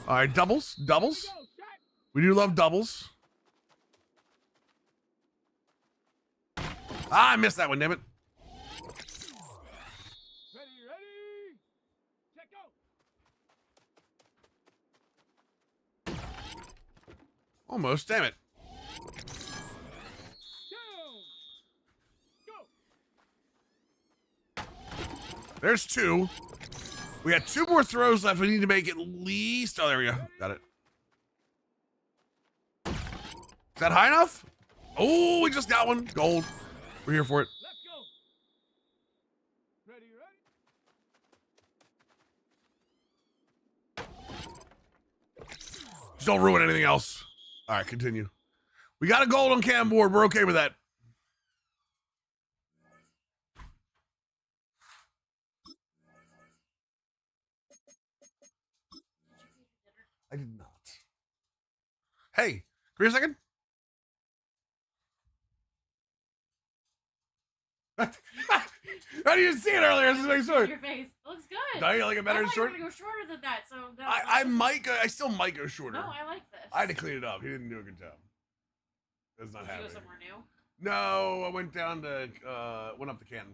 [SPEAKER 1] All right, doubles. We do love doubles. I missed that one, damn it.
[SPEAKER 6] Ready. Check go.
[SPEAKER 1] Almost, damn it. There's 2. We got 2 more throws left. We need to make at least. Oh, there we go. Got it. Is that high enough? Oh, we just got one. Gold. We're here for it.
[SPEAKER 6] Let's go. Ready, ready.
[SPEAKER 1] Just don't ruin anything else. All right, continue. We got a gold on cam board. We're okay with that. I did not. Hey, give me a second. I didn't see it earlier. Just make sure.
[SPEAKER 7] Your face. It looks good.
[SPEAKER 1] Do you like it better
[SPEAKER 7] I
[SPEAKER 1] in
[SPEAKER 7] thought
[SPEAKER 1] short?
[SPEAKER 7] you were gonna go shorter than that, so
[SPEAKER 1] I might go. I still might go shorter.
[SPEAKER 7] No, I like this.
[SPEAKER 1] I had to clean it up. He didn't do a good job. That's not
[SPEAKER 7] Did you
[SPEAKER 1] happening.
[SPEAKER 7] go somewhere new?
[SPEAKER 1] No, I went down to went up to Canton.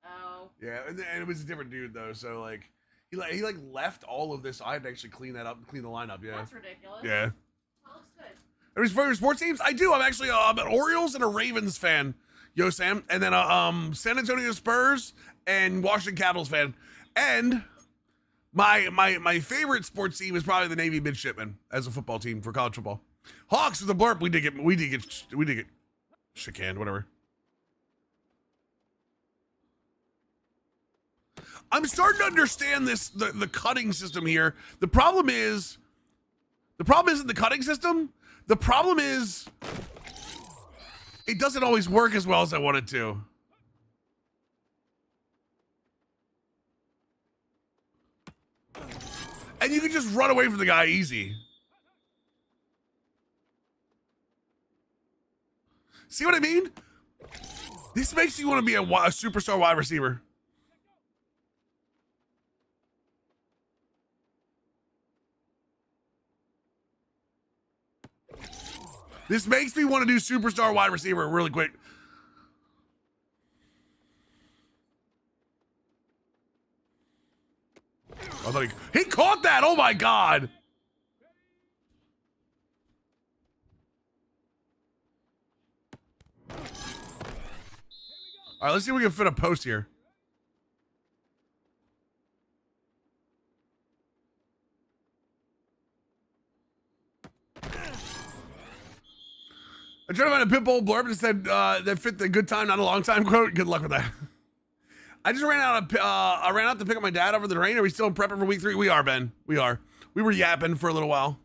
[SPEAKER 7] Oh.
[SPEAKER 1] Yeah, and it was a different dude though. So like he left all of this. I had to actually clean that up, clean the lineup. Yeah.
[SPEAKER 7] That's ridiculous.
[SPEAKER 1] Yeah.
[SPEAKER 7] That looks good.
[SPEAKER 1] Any favorite sports teams? I do. I'm actually I'm an Orioles and a Ravens fan. Yo, Sam, and then San Antonio Spurs and Washington Capitals fan. And my favorite sports team is probably the Navy Midshipmen as a football team for college football. Hawks with the blurb. We did get shit-canned, whatever. I'm starting to understand this the cutting system here. The problem isn't the cutting system. The problem is it doesn't always work as well as I want it to. And you can just run away from the guy easy. See what I mean? This makes you want to be a superstar wide receiver. This makes me want to do superstar wide receiver really quick. I thought he caught that. Oh my God. All right, let's see if we can fit a post here. I tried to find a Pitbull blurb that said that fit the good time, not a long time quote. Good luck with that. I just ran out to pick up my dad over the rain. Are we still prepping for week 3? We are, Ben. We are. We were yapping for a little while.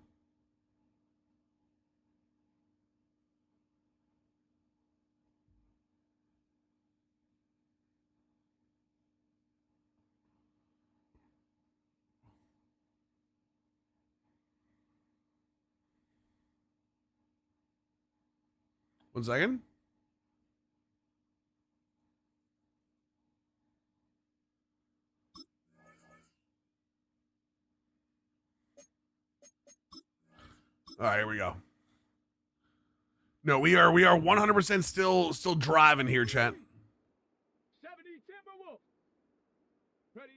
[SPEAKER 1] One second. All right, here we go. No, we are 100% still driving here, chat.
[SPEAKER 6] 70 Timberwolf. Ready.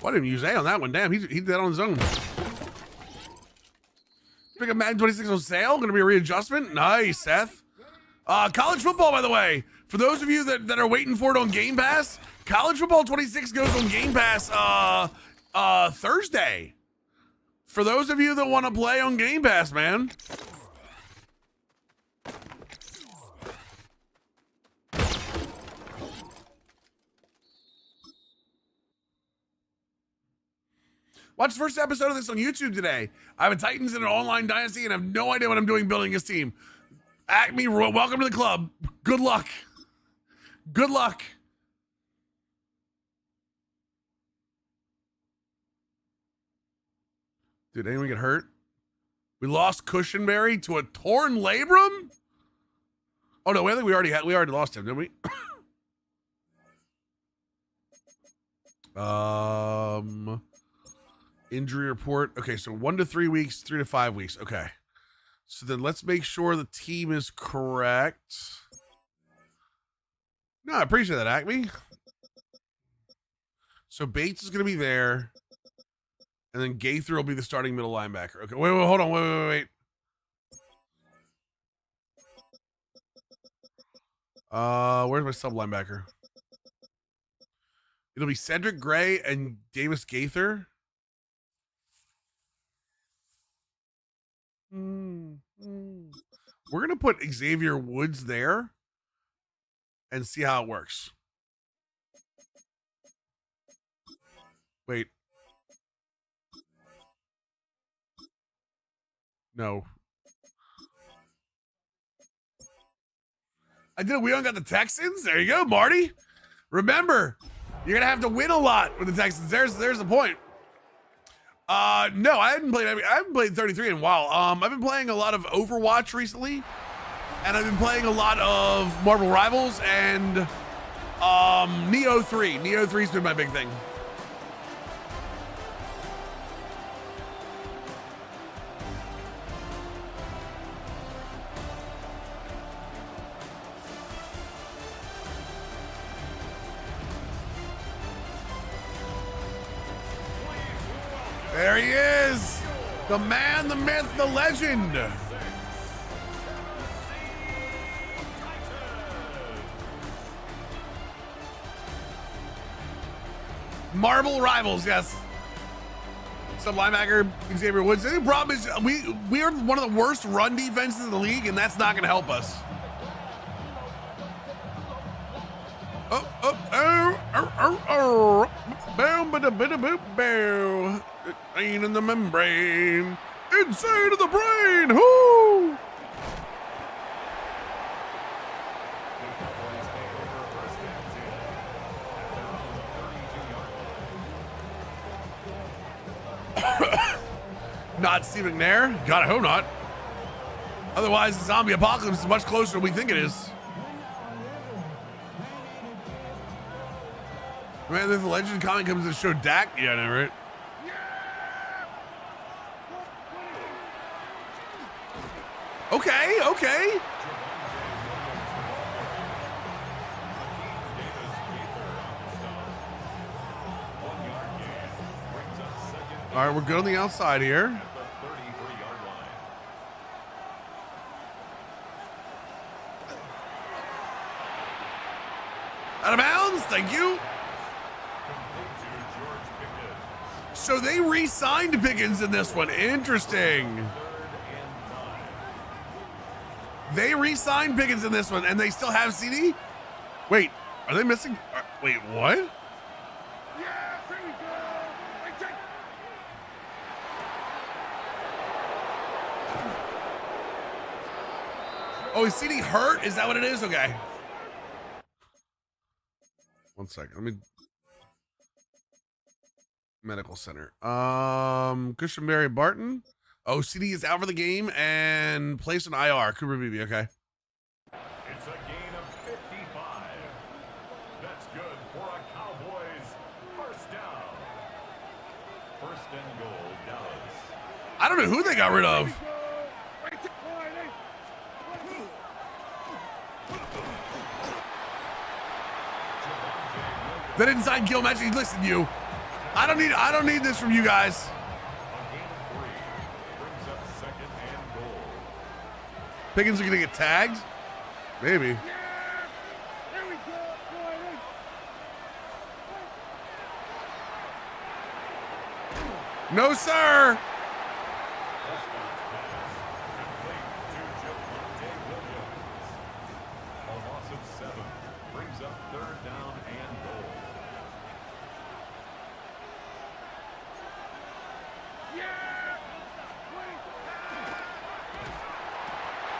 [SPEAKER 1] Why didn't he use A on that one? Damn, he did that on his own. Pick up Madden 26 on sale. Going to be a readjustment. Nice, Seth. College football, by the way. For those of you that are waiting for it on Game Pass, College Football 26 goes on Game Pass Thursday. For those of you that want to play on Game Pass, man. Watch the first episode of this on YouTube today. I have a Titans in an online dynasty and I have no idea what I'm doing building this team. Acme, welcome to the club. Good luck. Good luck. Did anyone get hurt? We lost Cushenberry to a torn labrum? Oh no, I think we already lost him, didn't we? Injury report. Okay, so 1 to 3 weeks, 3 to 5 weeks. Okay. So then let's make sure the team is correct. No, I appreciate that, Acme. So Bates is going to be there. And then Gaither will be the starting middle linebacker. Okay, wait, hold on. Wait. Where's my sub linebacker? It'll be Cedric Gray and Davis Gaither. We're gonna put Xavier Woods there and see how it works. Wait. No. I did it. We don't got the Texans. There you go, Marty. Remember, you're gonna have to win a lot with the Texans. There's the point. No, I haven't played 33 in a while. I've been playing a lot of Overwatch recently, and I've been playing a lot of Marvel Rivals and Neo 3. Neo 3's been my big thing. There he is, the man, the myth, the legend. Marvel Rivals, yes. Some linebacker, Xavier Woods. The problem is we are one of the worst run defenses in the league, and that's not going to help us. Boom, bada, bada, boop, bow. Pain in the membrane, inside of the brain. Whoo! Not Steve McNair. God, I hope not. Otherwise, the zombie apocalypse is much closer than we think it is. Man, there's a legend comic comes to show Dak. Yeah, I know, right? Okay, okay. All right, we're good on the outside here. Out of bounds, thank you. So they re-signed Pickens in this one. Interesting. They re-signed Pickens in this one, and they still have CD? Wait, are they missing? Wait, what? Oh, is CD hurt? Is that what it is? Okay. One second. Let me. Medical center. Cushionberry Barton. Oh, CD is out for the game and placed on IR. Cooper Beebe. Okay.
[SPEAKER 8] It's a gain of 55. That's good for a Cowboys first down. First and goal, Dallas.
[SPEAKER 1] I don't know who they got rid of. They didn't sign Gil Matching. Listen, you. I don't need this from you guys. Pickens are gonna get tagged? Maybe. No, sir.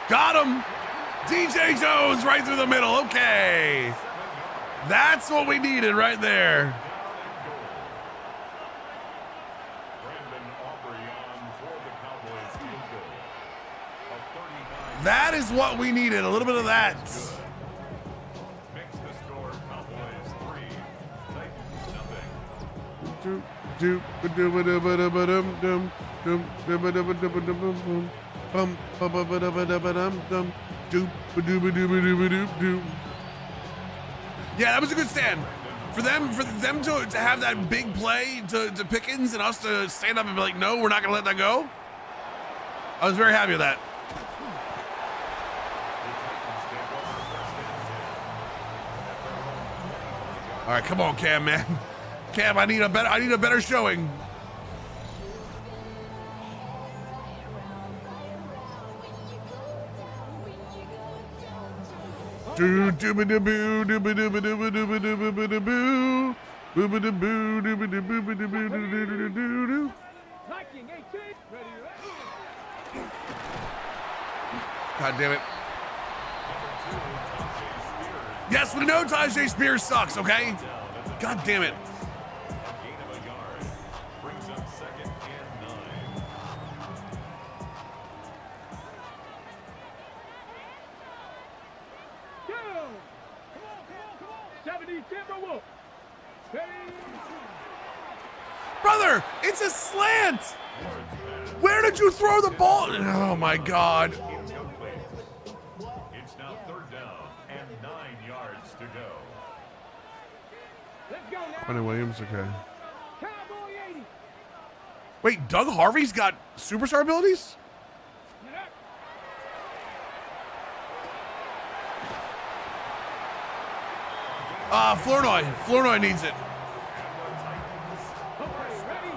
[SPEAKER 1] Got him. DJ Jones right through the middle. Okay. That's what we needed right there. That is what we needed. A little bit of that. Yeah, that was a good stand. For them to have that big play to Pickens and us to stand up and be like, no, we're not gonna let that go. I was very happy with that. All right, come on, Cam, man. Cam, I need a better showing. Do do ba da boo do ba do ba do ba do ba do ba ba da boo. Boo ba da boo do ba do boo ba do boo do do do do do.
[SPEAKER 6] Liking 18. Ready.
[SPEAKER 1] God damn it. Yes, we know Tajay Spears sucks, okay? God damn it.
[SPEAKER 8] Gain of a yard. Brings up second and 9.
[SPEAKER 6] Go. Come on. 70 Timberwolves. Ready.
[SPEAKER 1] Brother, it's a slant. Where did you throw the ball? Oh my God.
[SPEAKER 8] Incomplete. It's now third down and 9 yards to go.
[SPEAKER 6] Let's go now.
[SPEAKER 1] Quentin Williams, okay.
[SPEAKER 6] Cowboy 80.
[SPEAKER 1] Wait, Doug Harvey's got superstar abilities? Flournoy needs it.
[SPEAKER 6] Okay, ready.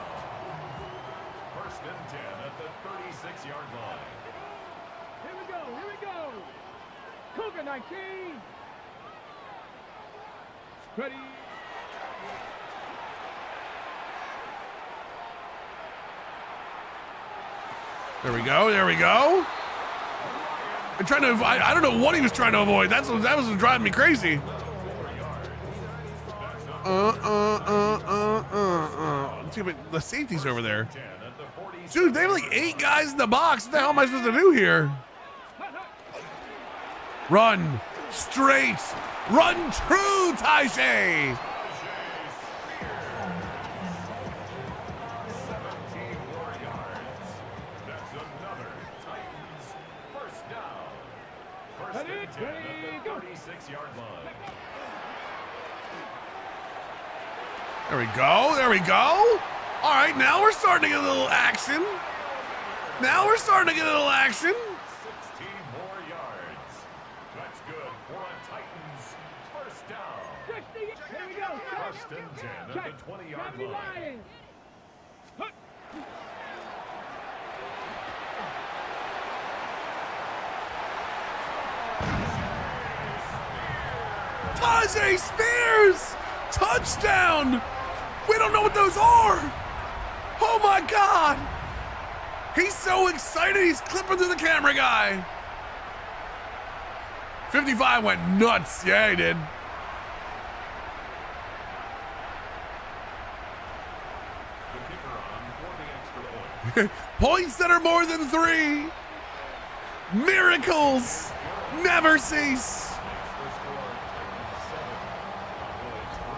[SPEAKER 8] First and 10 at the 36-yard line.
[SPEAKER 6] Here we go. Cougar 19. Ready.
[SPEAKER 1] There we go. I'm trying to. I don't know what he was trying to avoid. That was driving me crazy. Let's see if the safety's over there. Dude, they have like 8 guys in the box. What the hell am I supposed to do here? Run straight. Run true, Tajay.
[SPEAKER 8] 17 more yards. That's another Titans first down. First and 10 at the 36-yard line.
[SPEAKER 1] There we go. All right, now we're starting to get a little action.
[SPEAKER 8] 16 more yards. That's good for a Titans first down.
[SPEAKER 6] 60. Here we go.
[SPEAKER 8] First and 10 at the 20-yard line.
[SPEAKER 1] Tajay Spears, touchdown. We don't know what those are. Oh my God. He's so excited. He's clipping through the camera guy. 55 went nuts. Yeah, he did.
[SPEAKER 8] The kicker on for the extra point.
[SPEAKER 1] Points that are more than 3. Miracles never cease.
[SPEAKER 8] Makes the score Titans 7, Cowboys 3.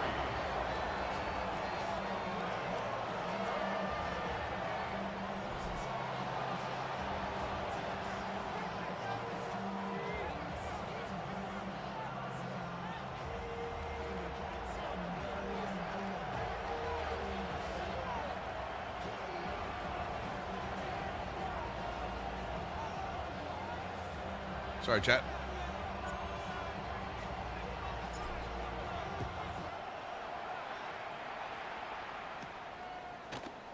[SPEAKER 1] Sorry, chat.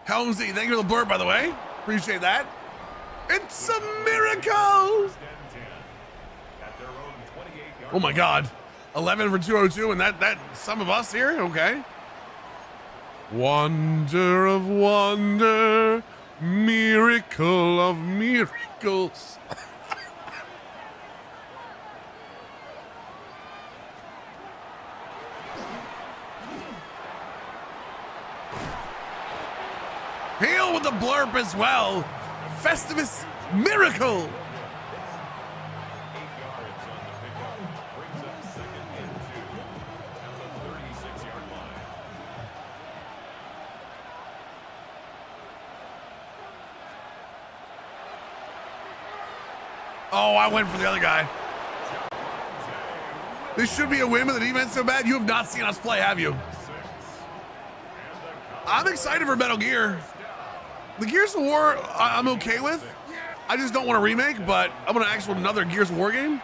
[SPEAKER 1] Helmsy, thank you for the blurb, by the way. Appreciate that. It's a miracle.
[SPEAKER 8] First and 10 at their own 28-yard
[SPEAKER 1] Oh my God. 11 for 202, and that some of us here? Okay. Wonder of wonder, miracle of miracles. Hail with the blurb as well. Festivus miracle.
[SPEAKER 8] 8 yards on the pickup. Brings up second and 2 at the 36-yard line.
[SPEAKER 1] Oh, I went for the other guy. This should be a win with the defense so bad. You have not seen us play, have you? I'm excited for Metal Gear. The Gears of War, I'm okay with. I just don't want a remake, but I want to actually another Gears of War game.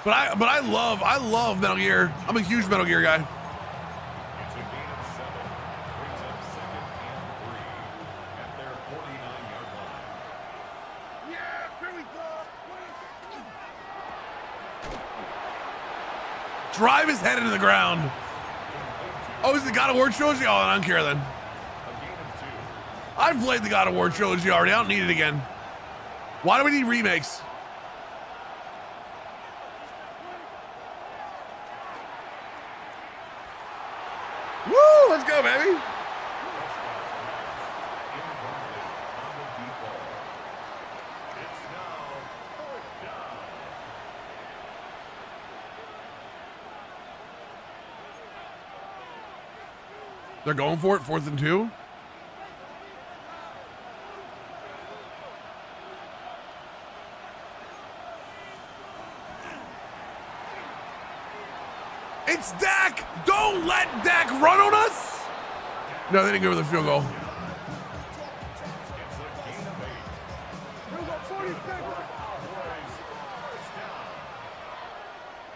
[SPEAKER 1] But I love Metal Gear. I'm a huge Metal Gear guy.
[SPEAKER 8] It's a gain of 7. Brings up second and 3 at their 49-yard line.
[SPEAKER 1] Drive his head into the ground. Oh, is it the God of War trilogy? Oh, I don't care then. I've played the God of War trilogy already. I don't need it again. Why do we need remakes? Woo! Let's go, baby. They're going for it, 4th and 2. It's Dak! Don't let Dak run on us! No, they didn't go for the field goal.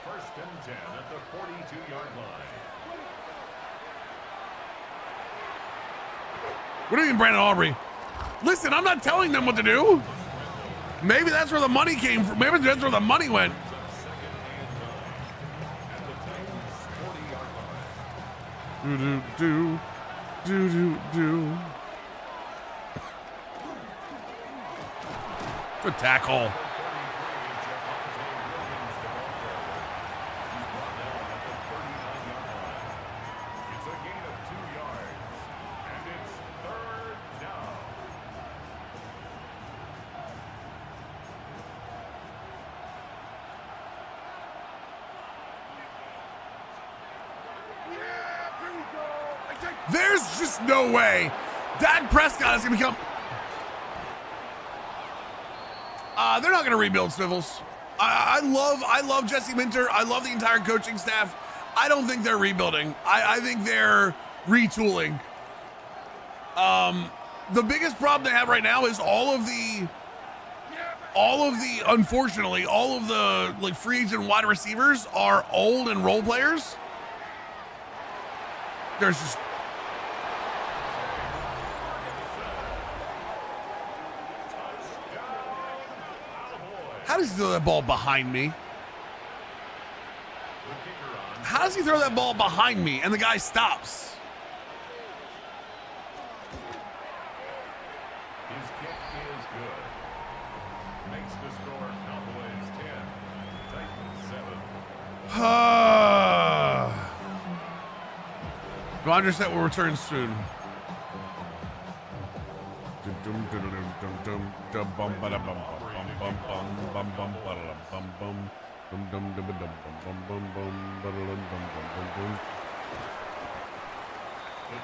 [SPEAKER 8] First and 10 at the 42-yard line.
[SPEAKER 1] What do you mean, Brandon Aubrey? Listen, I'm not telling them what to do. Maybe that's where the money came from. Maybe that's where the money went. Do. Good tackle.
[SPEAKER 8] It's a gain of 2 yards, and it's 3rd down.
[SPEAKER 1] There's just no way Dak Prescott is going to become... they're not going to rebuild Sniffles. I love Jesse Minter. I love the entire coaching staff. I don't think they're rebuilding. I think they're retooling. The biggest problem they have right now is unfortunately, all of the like free agent wide receivers are old and role players. There's just... How does he throw that ball behind me? How does he throw that ball behind me and the guy stops?
[SPEAKER 8] His kick is good. Makes the score Cowboys 10, Titans 7.
[SPEAKER 1] Roger set will return soon.
[SPEAKER 8] The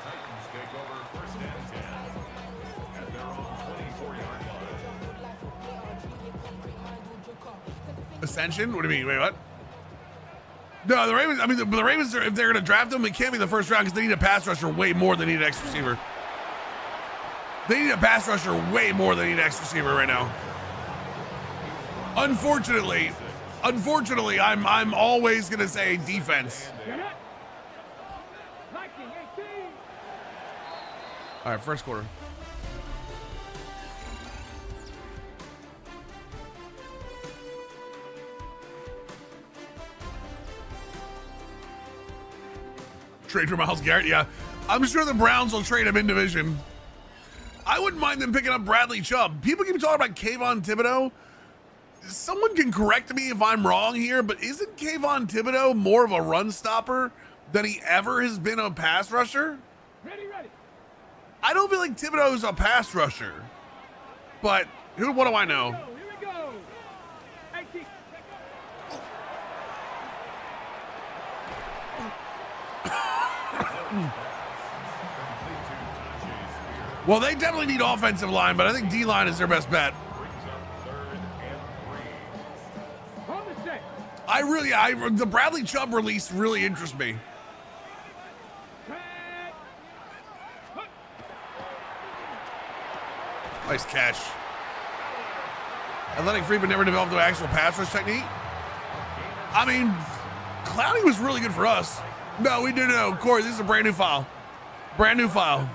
[SPEAKER 8] Titans take over first and 10 at their own 24-yard line.
[SPEAKER 1] Ascension? What do you mean? Wait, what? No, the Ravens. I mean, the Ravens are, if they're going to draft them, it can't be the first round because they need a pass rusher way more than they need an X receiver. They need a pass rusher way more than they need an X receiver right now. Unfortunately, I'm always going to say defense. All right, first quarter. Trade for Myles Garrett, yeah. I'm sure the Browns will trade him in division. I wouldn't mind them picking up Bradley Chubb. People keep talking about Kayvon Thibodeau. Someone can correct me if I'm wrong here, but isn't Kayvon Thibodeau more of a run stopper than he ever has been a pass rusher?
[SPEAKER 6] Ready.
[SPEAKER 1] I don't feel like Thibodeau is a pass rusher, but what do I know?
[SPEAKER 6] Here we go. 18.
[SPEAKER 1] Well, they definitely need offensive line, but I think D-line is their best bet.
[SPEAKER 6] On the set.
[SPEAKER 1] The Bradley Chubb release really interests me. Nice catch. Athletic Freeman never developed an actual pass rush technique. I mean, Clowney was really good for us. No, we didn't know. Corey, this is a brand new file. Brand new file.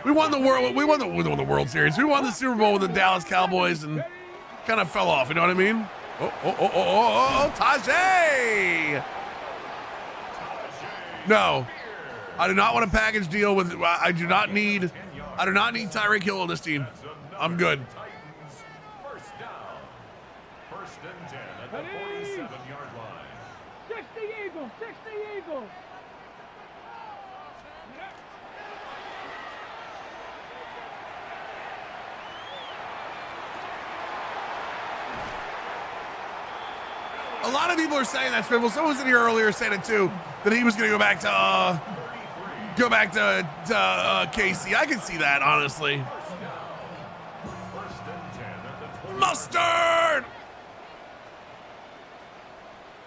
[SPEAKER 1] We won the world. We won the World Series. We won the Super Bowl with the Dallas Cowboys and kind of fell off. You know what I mean? Tajay! No, I do not want a package deal with. I do not need Tyreek Hill on this team. I'm good.
[SPEAKER 8] Titans, first down. First and 10 at the 47-yard line.
[SPEAKER 6] 60 Eagles, 60 Eagles.
[SPEAKER 1] A lot of people are saying that, Swivel. Someone was in here earlier saying it too, that he was going to go back to KC. I can see that, honestly.
[SPEAKER 8] First and 10 at the 20.
[SPEAKER 1] Mustard!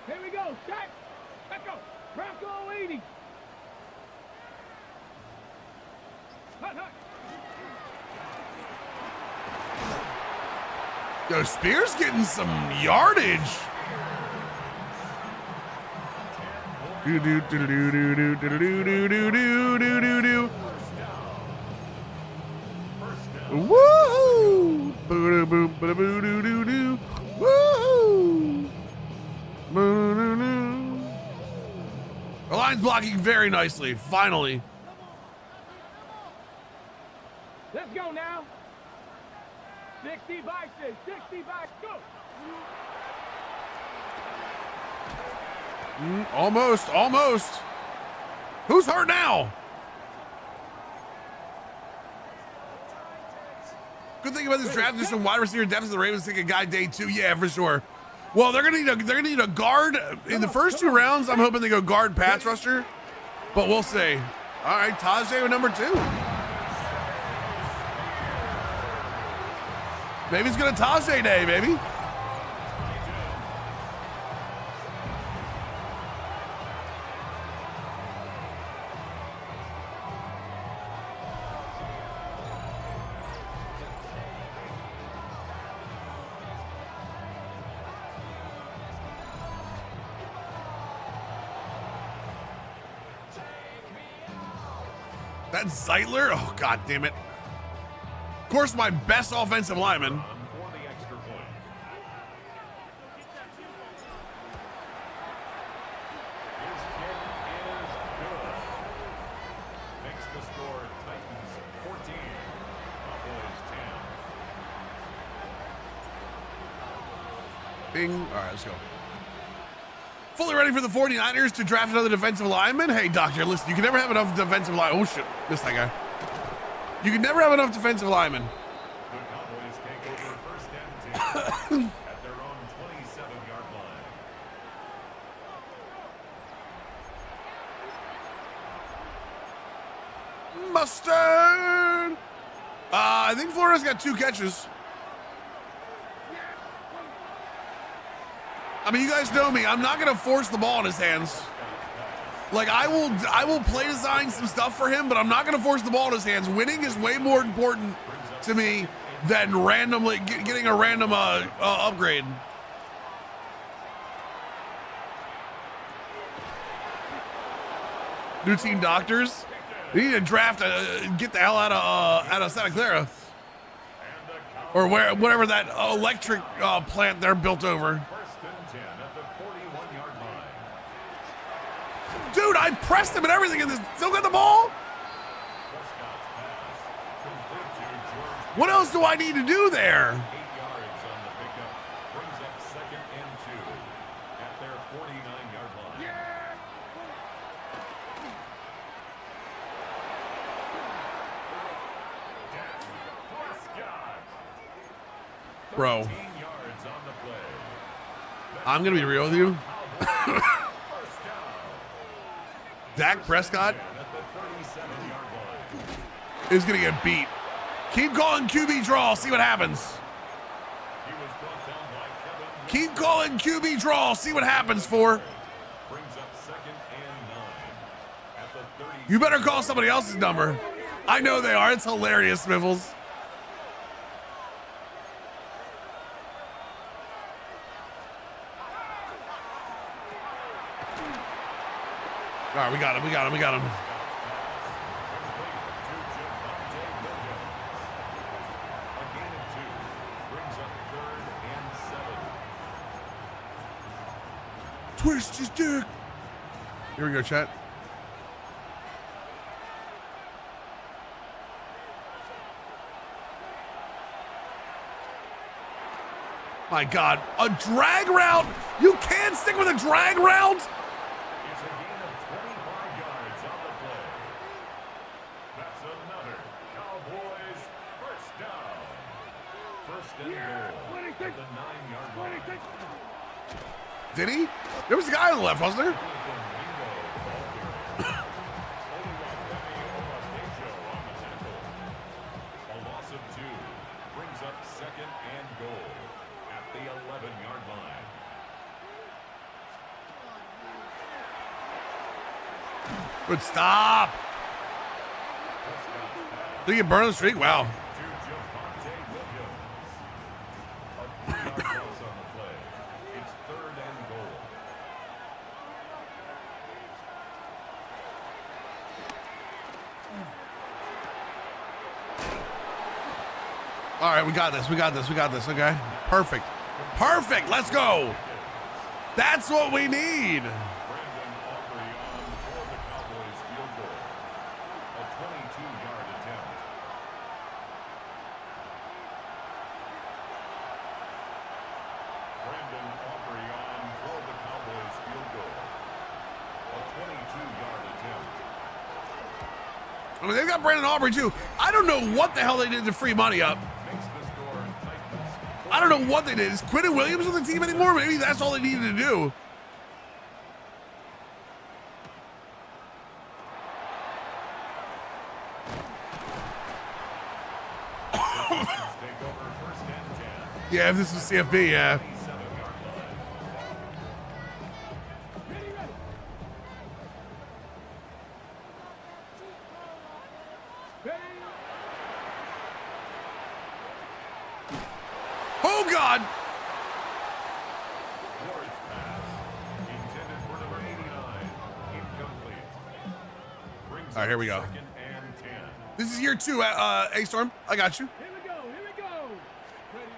[SPEAKER 6] Here we go, set. Let's go. Bronco 80. Hut, hut.
[SPEAKER 1] Yo, Spears getting some yardage. Do do do do do do do do do do do do do. Woohoo! Boo boo boo boo doo doo doo. Woohoo! Boo doo doo. The line's blocking very nicely. Finally.
[SPEAKER 6] Let's go now. 60 by 6, 60 by go.
[SPEAKER 1] Almost. Who's hurt now? Good thing about this draft, there's some wide receiver depth. The Ravens take a guy day 2. Yeah, for sure. Well, they're gonna need a guard in the first 2 rounds. I'm hoping they go guard pass rusher, but we'll see. All right, Tajay with number 2. Maybe it's gonna Tajay day, baby. That's Zeitler? Oh, god damn it. Of course, my best offensive lineman.
[SPEAKER 8] For the extra point. His kick is good. Makes the score Titans 14, Cowboys 10.
[SPEAKER 1] Bing. All right, let's go. Fully ready for the 49ers to draft another defensive lineman? Hey, doctor, listen, you can never have enough defensive linemen. Oh, shit. Missed that guy. You can never have enough defensive linemen.
[SPEAKER 8] The Cowboys take over first and 10 at their own 27-yard line.
[SPEAKER 1] Mustard! I think Florida's got 2 catches. I mean, you guys know me. I'm not going to force the ball in his hands. Like, I will play design some stuff for him, but I'm not going to force the ball in his hands. Winning is way more important to me than randomly getting a random upgrade. New team doctors. They need to draft get the hell out of Santa Clara, or whatever that electric plant they're built over.
[SPEAKER 8] First and 10 at the 41-yard line.
[SPEAKER 1] Dude, I pressed him and everything, and this still got the ball.
[SPEAKER 8] Prescott's pass complete to George.
[SPEAKER 1] What else do I need to do there?
[SPEAKER 8] 8 yards on the pickup. Brings up second and 2 at their 49-yard line. Prescott.
[SPEAKER 1] Bro,
[SPEAKER 8] 13 yards on the play.
[SPEAKER 1] I'm gonna be real with you.
[SPEAKER 8] First down
[SPEAKER 1] Dak Prescott
[SPEAKER 8] at the 37-yard line.
[SPEAKER 1] is gonna get beat. Keep calling QB draw, see what happens.
[SPEAKER 8] He was brought down by Kevin.
[SPEAKER 1] Keep calling QB draw, see what happens for.
[SPEAKER 8] Brings up second and 9 at the 30.
[SPEAKER 1] You better call somebody else's number. I know they are. It's hilarious, Smivels. All right, we got him. Twist his dick. Here we go, chat. My God, a drag route? You can't stick with a drag route?
[SPEAKER 8] It's a gain of 25 yards on the play. That's another Cowboys first down. First and goal at the 9-yard line.
[SPEAKER 1] Did he? There was a guy on the left, wasn't there?
[SPEAKER 8] A loss of 2 brings up second and goal at the 11-yard line.
[SPEAKER 1] Good stop. Did he get burned on the streak? Wow.
[SPEAKER 8] To Javonte Williams. A 3-yard loss on the play. It's third and goal.
[SPEAKER 1] All right, we got this. We got this. We got this. Okay. Perfect. Perfect. Let's go. That's what we need.
[SPEAKER 8] Brandon Aubrey on for the Cowboys field goal. A 22-yard attempt. Brandon Aubrey on for the Cowboys field goal. A 22-yard attempt.
[SPEAKER 1] I mean, they've got Brandon Aubrey too. I don't know what the hell they did to free money up.
[SPEAKER 8] Makes the score Titans.
[SPEAKER 1] I don't know what they did. Is Quinton Williams on the team anymore? Maybe that's all they needed to do.
[SPEAKER 8] Take over first and 10.
[SPEAKER 1] Yeah, if this was CFB, yeah.
[SPEAKER 8] 7-yard line.
[SPEAKER 1] Oh, God.
[SPEAKER 8] Ward's pass. Intended for number 89. Incomplete. Brings
[SPEAKER 1] All right, here we go.
[SPEAKER 8] up second and 10.
[SPEAKER 1] This is year 2, A-Storm. I got you.
[SPEAKER 6] Here we go. Here we go. Ready.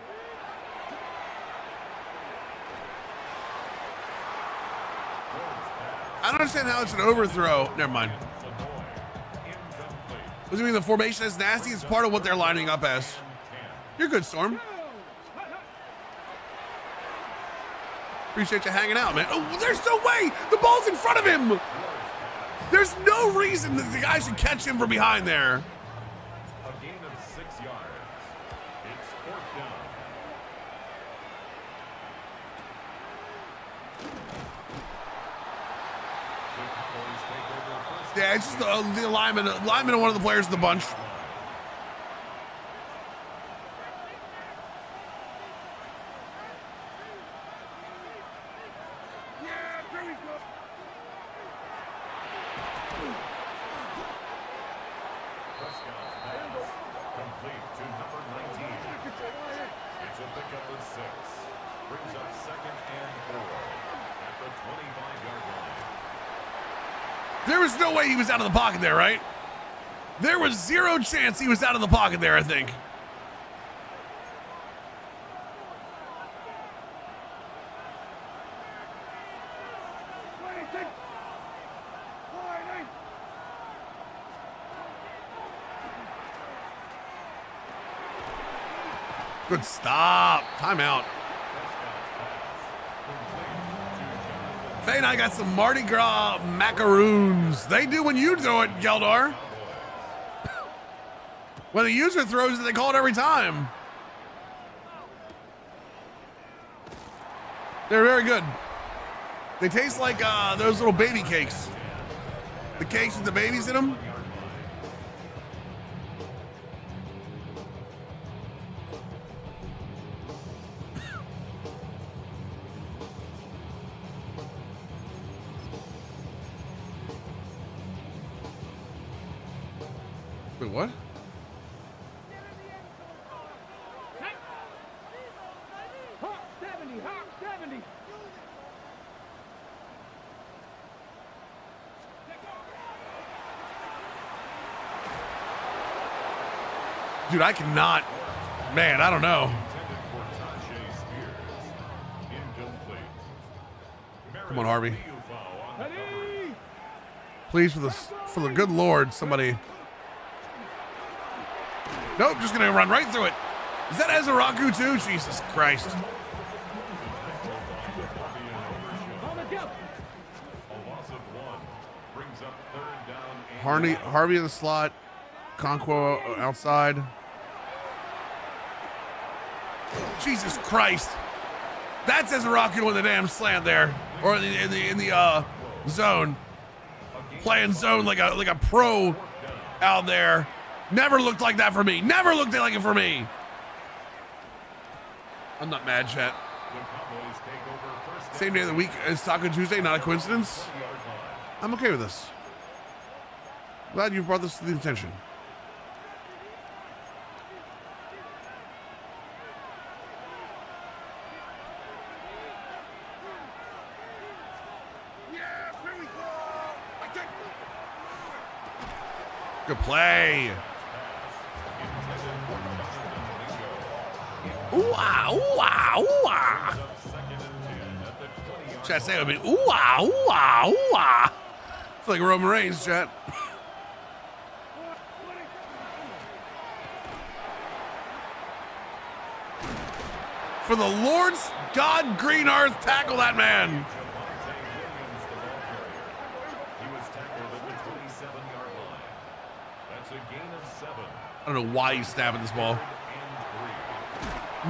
[SPEAKER 1] I don't understand how it's an overthrow. Never mind.
[SPEAKER 8] Lenoir. Incomplete.
[SPEAKER 1] Does it mean the formation is nasty? It's part of what they're lining up as. You're good, Storm. Appreciate you hanging out, man. Oh, there's no way. The ball's in front of him. There's no reason that the guy should catch him from behind there.
[SPEAKER 8] A gain of 6 yards. It's fourth down. The Cowboys take over first.
[SPEAKER 1] Yeah, it's just the alignment of one of the players in the bunch.
[SPEAKER 8] Prescott's pass. Complete to number 19. It's a pickup of 6. Brings up second and 4 at the 25-yard line.
[SPEAKER 1] There was no way he was out of the pocket there, right? There was zero chance he was out of the pocket there, I think. Good stop. Timeout. Faye and I got some Mardi Gras macaroons. They do when you do it, Geldar. When the user throws it, they call it every time. They're very good. They taste like those little baby cakes. The cakes with the babies in them. Wait, what?
[SPEAKER 6] Hawk 70, Hawk 70.
[SPEAKER 1] Dude, I cannot. Man, I don't know. Come on, Harvey. Please, for the good Lord, somebody. Nope, just gonna run right through it. Is that Ezeraku too? Jesus Christ. Harvey in the slot. Conquo outside. Jesus Christ. That's Ezeraku in the damn slant there. Or in the zone. Playing zone like a pro out there. Never looked like that for me. Never looked like it for me. I'm not mad, chat. Same day of the week as Taco Tuesday, not a coincidence. I'm okay with this. Glad you brought this to the attention. Good play. Ooh-ah, ooh-ah, ooh-ah. Chat say it would be ooh-ah, ooh-ah, ooh-ah. It's like Roman Reigns, chat. For the Lord's God green earth, tackle that man. I don't know why he's stabbing this ball.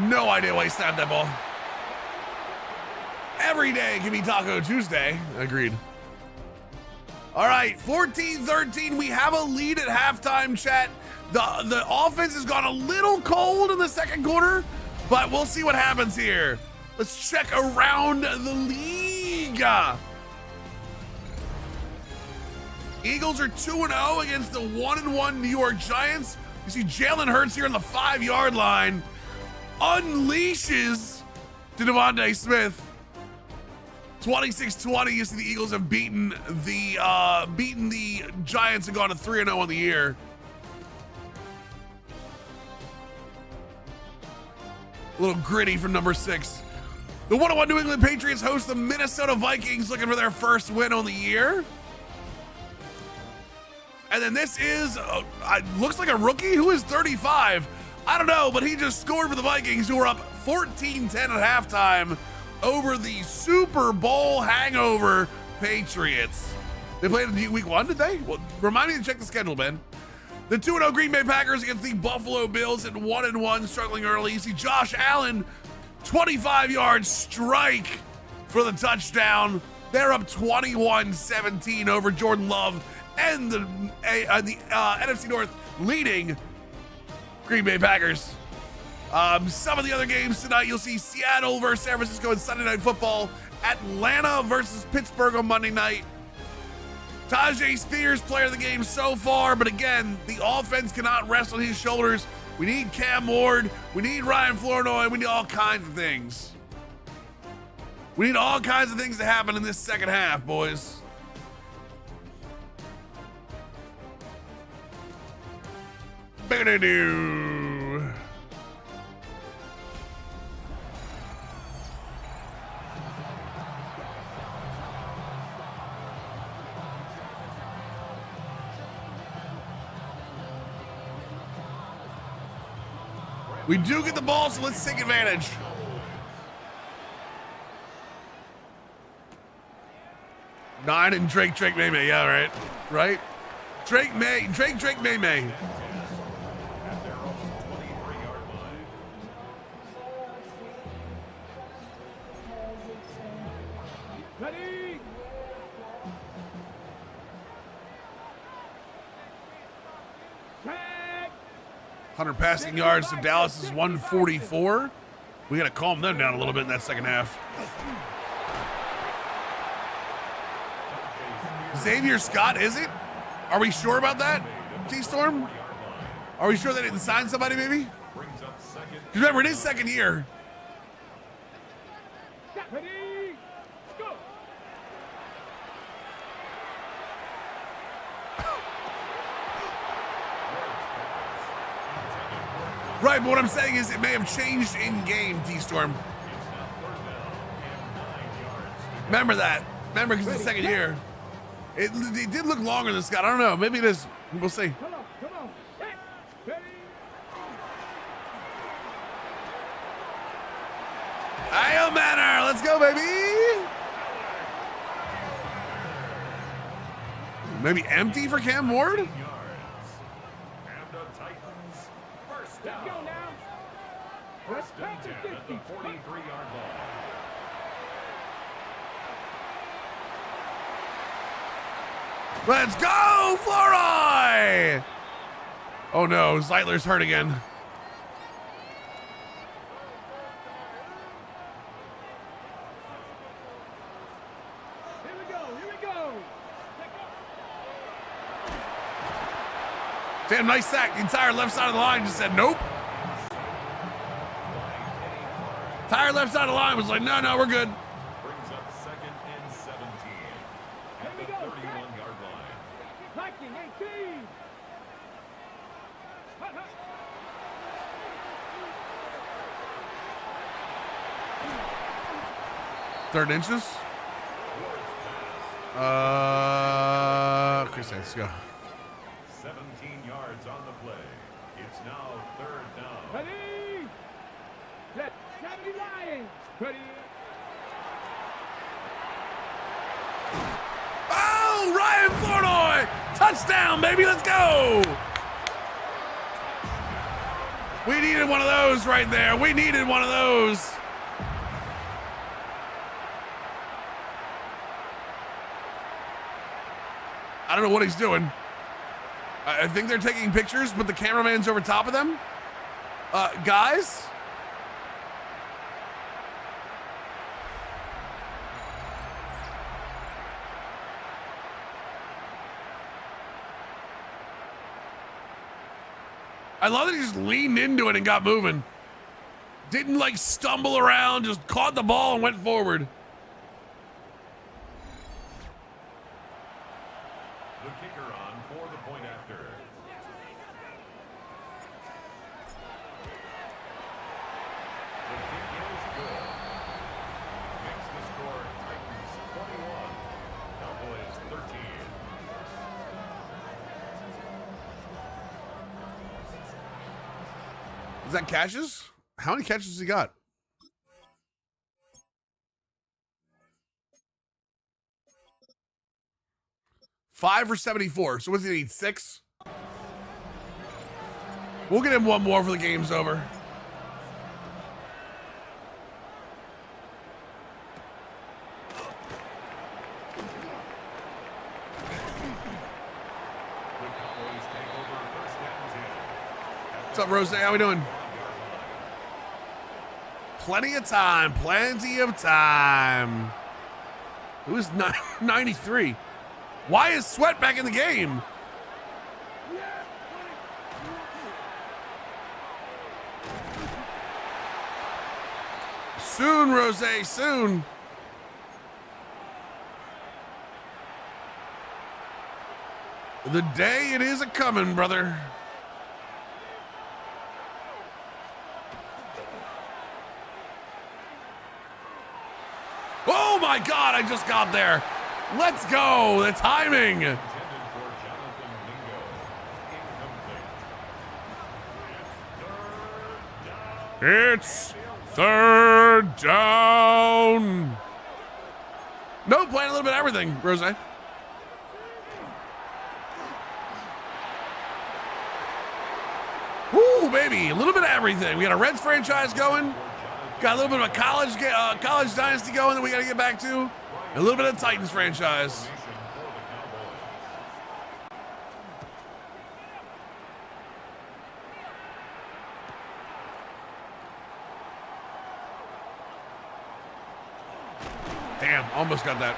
[SPEAKER 1] No idea why he stabbed that ball. Every day can be Taco Tuesday. Agreed. All right, 14-13. We have a lead at halftime, chat. The offense has gone a little cold in the second quarter, but we'll see what happens here. Let's check around the league. Eagles are 2-0 against the 1-1 New York Giants. You see Jalen Hurts here on the 5-yard line. Unleashes to Devontae Smith. 26-20. You see the Eagles have beaten the Giants and gone to 3-0 on the year. A little gritty from number 6. The 1-1 New England Patriots host the Minnesota Vikings, looking for their first win on the year. And then this is, looks like a rookie who is 35. I don't know, but he just scored for the Vikings, who are up 14-10 at halftime over the Super Bowl hangover Patriots. They played in week 1, did they? Well, remind me to check the schedule, Ben. The 2-0 Green Bay Packers against the Buffalo Bills at 1-1, struggling early. You see Josh Allen, 25-yard strike for the touchdown. They're up 21-17 over Jordan Love and the NFC North leading Green Bay Packers. Some of the other games tonight, you'll see Seattle versus San Francisco in Sunday Night Football. Atlanta versus Pittsburgh on Monday night. Tajay Spears, player of the game so far, but again, the offense cannot rest on his shoulders. We need Cam Ward. We need Ryan Flournoy. We need all kinds of things. We need all kinds of things to happen in this second half, boys. Ba-da-doo. We do get the ball, so let's take advantage. Nine and Drake May. Yeah, right. Drake May.
[SPEAKER 6] Ready?
[SPEAKER 1] 100 passing yards to Dallas is 144. We got to calm them down a little bit in that second half. Xavier Scott, is it? Are we sure about that, T-Storm? Are we sure they didn't sign somebody, maybe? Because remember, it is second year.
[SPEAKER 6] Ready? Go!
[SPEAKER 1] Right, but what I'm saying is it may have changed in game, T-Storm. Remember that. Remember, because it's the second year. It did look longer than Scott. I don't know. Maybe it is. We'll see.
[SPEAKER 6] Come on, come on. Ready?
[SPEAKER 1] Hail Manor. Let's go, baby. Maybe empty for Cam Ward?
[SPEAKER 8] yards. And the Titans first
[SPEAKER 6] Let's
[SPEAKER 8] down.
[SPEAKER 6] go now.
[SPEAKER 8] First and
[SPEAKER 6] Let's
[SPEAKER 8] 10
[SPEAKER 6] take
[SPEAKER 8] at the 43-yard line.
[SPEAKER 1] Let's go, Flory! Oh no, Zeitler's hurt again.
[SPEAKER 6] Here we go, here we go.
[SPEAKER 1] Damn, nice sack. The entire left side of the line just said nope. Entire left side of the line was like, no, we're good.
[SPEAKER 8] Brings up second and 17 at the 31-yard line.
[SPEAKER 6] Viking 18. Hut, hut.
[SPEAKER 1] Third inches. Chris, let's go.
[SPEAKER 8] 17 yards on the play. It's now third down.
[SPEAKER 6] Ready? Let's 70 Lions. Ready?
[SPEAKER 1] Oh, Ryan Flournoy! Touchdown, baby, let's go! We needed one of those right there. We needed one of those. I don't know what he's doing. I think they're taking pictures, but the cameraman's over top of them. Guys? I love that he just leaned into it and got moving. Didn't like stumble around, just caught the ball and went forward.
[SPEAKER 8] The kicker on for the point after. The kick is good. Makes the score Titans 21, Cowboys 13.
[SPEAKER 1] Is that catches? How many catches has he got? Five for 74. So what's he need? 6? We'll get him one more for the game's over.
[SPEAKER 8] The Cowboys take over first and 10.
[SPEAKER 1] What's up, Rose? How we doing? Plenty of time. Plenty of time. Who's 93? Why is Sweat back in the game? Soon, Rose, soon. The day it is a coming, brother. Oh my God, I just got there. Let's go, the timing.
[SPEAKER 8] Intended for Jonathan Mingo. Incomplete.
[SPEAKER 1] It's third down. No, playing a little bit of everything, Rose. Woo, baby, a little bit of everything. We got a Reds franchise going. Got a little bit of a college dynasty going that we got to get back to. A little bit of Titans franchise. Damn, almost got that.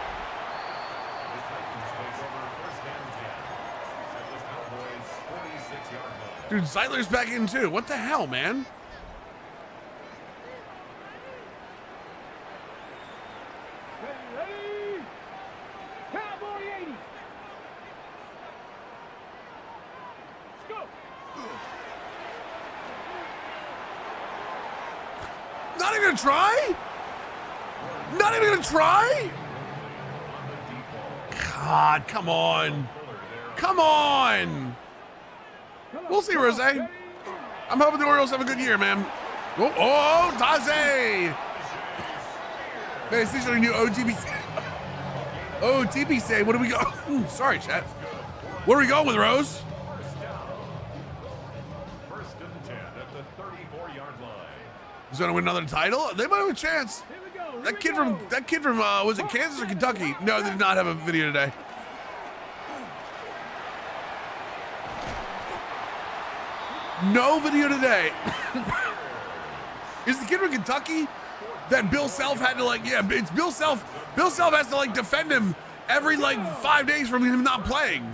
[SPEAKER 8] The Titans take over first and 10 at the Cowboys' 46-yard line.
[SPEAKER 1] Dude, Zeitler's back in too. What the hell, man?
[SPEAKER 6] Ready? Cowboy 80. Let's go.
[SPEAKER 1] Not even gonna try? Not even gonna try? God, come on. Come on. We'll see, Rose. I'm hoping the Orioles have a good year, man. Oh, Taze. Man, it's usually new OTP. OTP say, what do we go? Sorry, chat. What are we going with, Rose?
[SPEAKER 8] First and 10 at the 34-yard line.
[SPEAKER 1] He's gonna win another title. They might have a chance. That kid from was it Kansas or Kentucky? No, they did not have a video today. No video today. Is the kid from Kentucky that Bill Self had to like? Yeah, it's Bill Self. Bill Self has to like defend him every like 5 days from him not playing.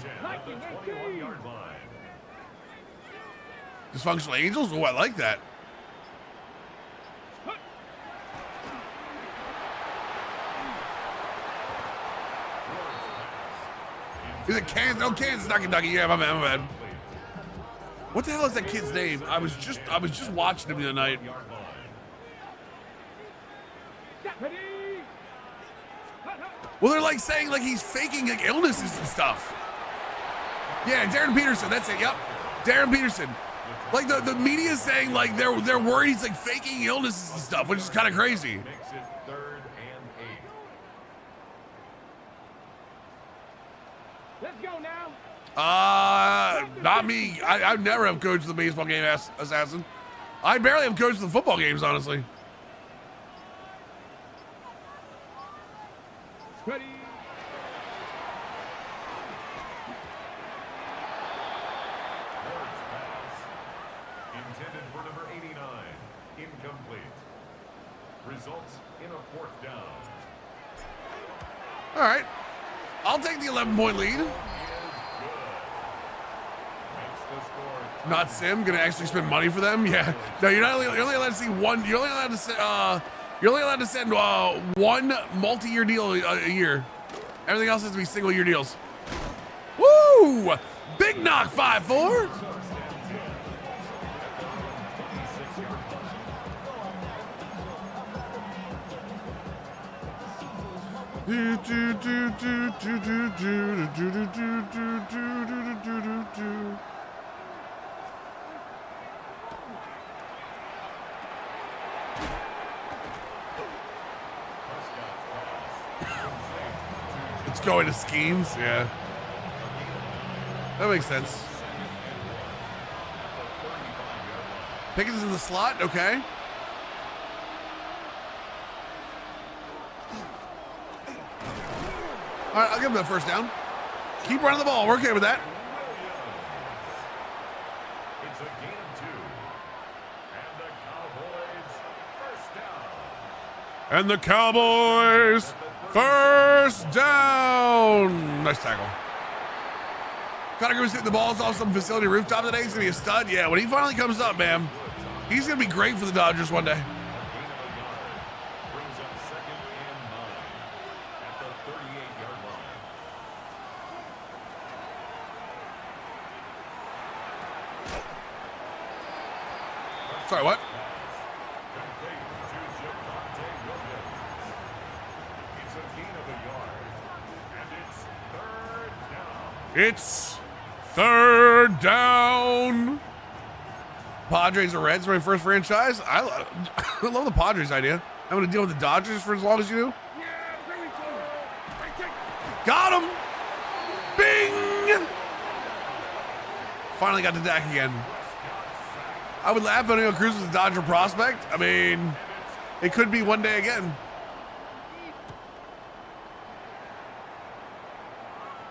[SPEAKER 1] Dysfunctional Angels? Oh, I like that. Is it Kansas? No, Kansas, not Kentucky. Yeah, my bad. What the hell is that kid's name? I was just watching him the other night. Well, they're like saying like he's faking like illnesses and stuff. Yeah, Darren Peterson. That's it. Yep, Darren Peterson. Like the media is saying like they're worried he's like faking illnesses and stuff, which is kind of crazy.
[SPEAKER 8] Makes it 3rd and 8.
[SPEAKER 6] Let's go now.
[SPEAKER 1] Not me. I never have coached the baseball game assassin. I barely have coached the football games, honestly.
[SPEAKER 6] Ready.
[SPEAKER 8] Intended for number 89. Incomplete. Results in a 4th down.
[SPEAKER 1] All right. I'll take the 11-point lead.
[SPEAKER 8] Makes the score.
[SPEAKER 1] Not Sim. Gonna actually spend money for them. Yeah. No, you're only allowed to see one. You're only allowed to send one multi-year deal a year. Everything else has to be single-year deals. Woo! Big knock 5-4. It's going to schemes, yeah. That makes sense. Pickens in the slot, okay. All right, I'll give him that first down. Keep running the ball. We're okay with that.
[SPEAKER 8] It's a gain of 2. And the Cowboys first down.
[SPEAKER 1] And the Cowboys first down. Nice tackle. Conacher was hitting the balls off some facility rooftop today. He's going to be a stud. Yeah, when he finally comes up, man, he's going to be great for the Dodgers one day.
[SPEAKER 8] Brings up 2nd and 9 at the 38-yard line.
[SPEAKER 1] Sorry, what?
[SPEAKER 8] Complete to Javonte Williams. It's a gain of a yard, and it's 3rd down.
[SPEAKER 1] It's 3rd down. Padres or Reds for my first franchise. I love the Padres idea. I'm going to deal with the Dodgers for as long as you do. Got him. Bing. Finally got to Dak again. I would laugh if O'Neal Cruz was a Dodger prospect. I mean, it could be one day again.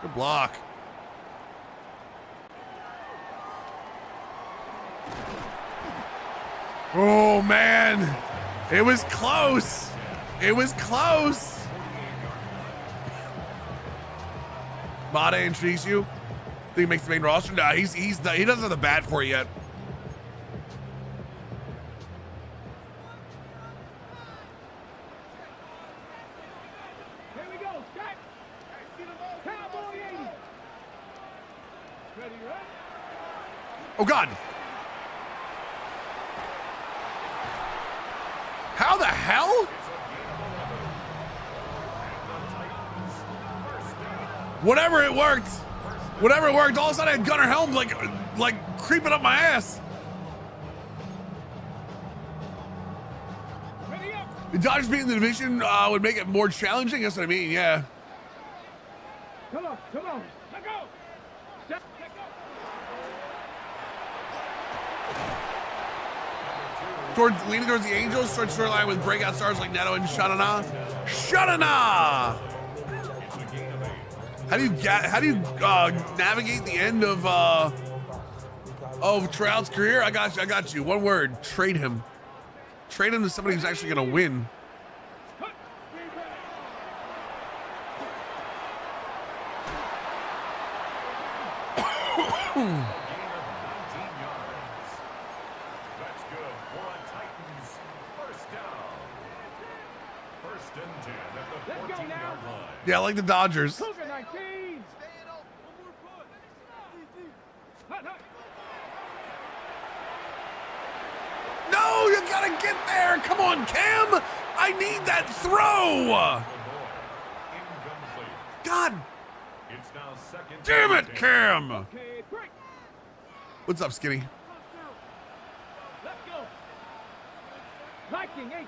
[SPEAKER 1] Good block. Oh, man. It was close. It was close. Made introduce you? Think he makes the main roster? No, he doesn't have the bat for it yet.
[SPEAKER 6] Here we go. Strike. Cowboy 80. Ready, right?
[SPEAKER 1] Oh, God. How the hell? Whatever it worked. Whatever it worked. All of a sudden I had Gunnar Helm like creeping up my ass. The Dodgers being in the division would make it more challenging. That's what I mean. Yeah.
[SPEAKER 6] Come on. Let go. Let go.
[SPEAKER 1] Leaning towards the Angels, starts storyline with breakout stars like Neto and Shanana. How do you navigate the end of Trout's career? I got you. One word: trade him. Trade him to somebody who's actually going to win.
[SPEAKER 8] Gain of 19 yards. That's good for a Titans first down. First and 10 at the 14-yard line.
[SPEAKER 1] Yeah, I like the Dodgers.
[SPEAKER 6] Cougar 19.
[SPEAKER 1] No, you gotta get there. Come on, Cam. I need that throw.
[SPEAKER 8] Incomplete.
[SPEAKER 1] God
[SPEAKER 8] It's now second.
[SPEAKER 1] damn it, Cam.
[SPEAKER 6] Okay, break.
[SPEAKER 1] What's up, Skinny?
[SPEAKER 6] Let's go. Viking 18.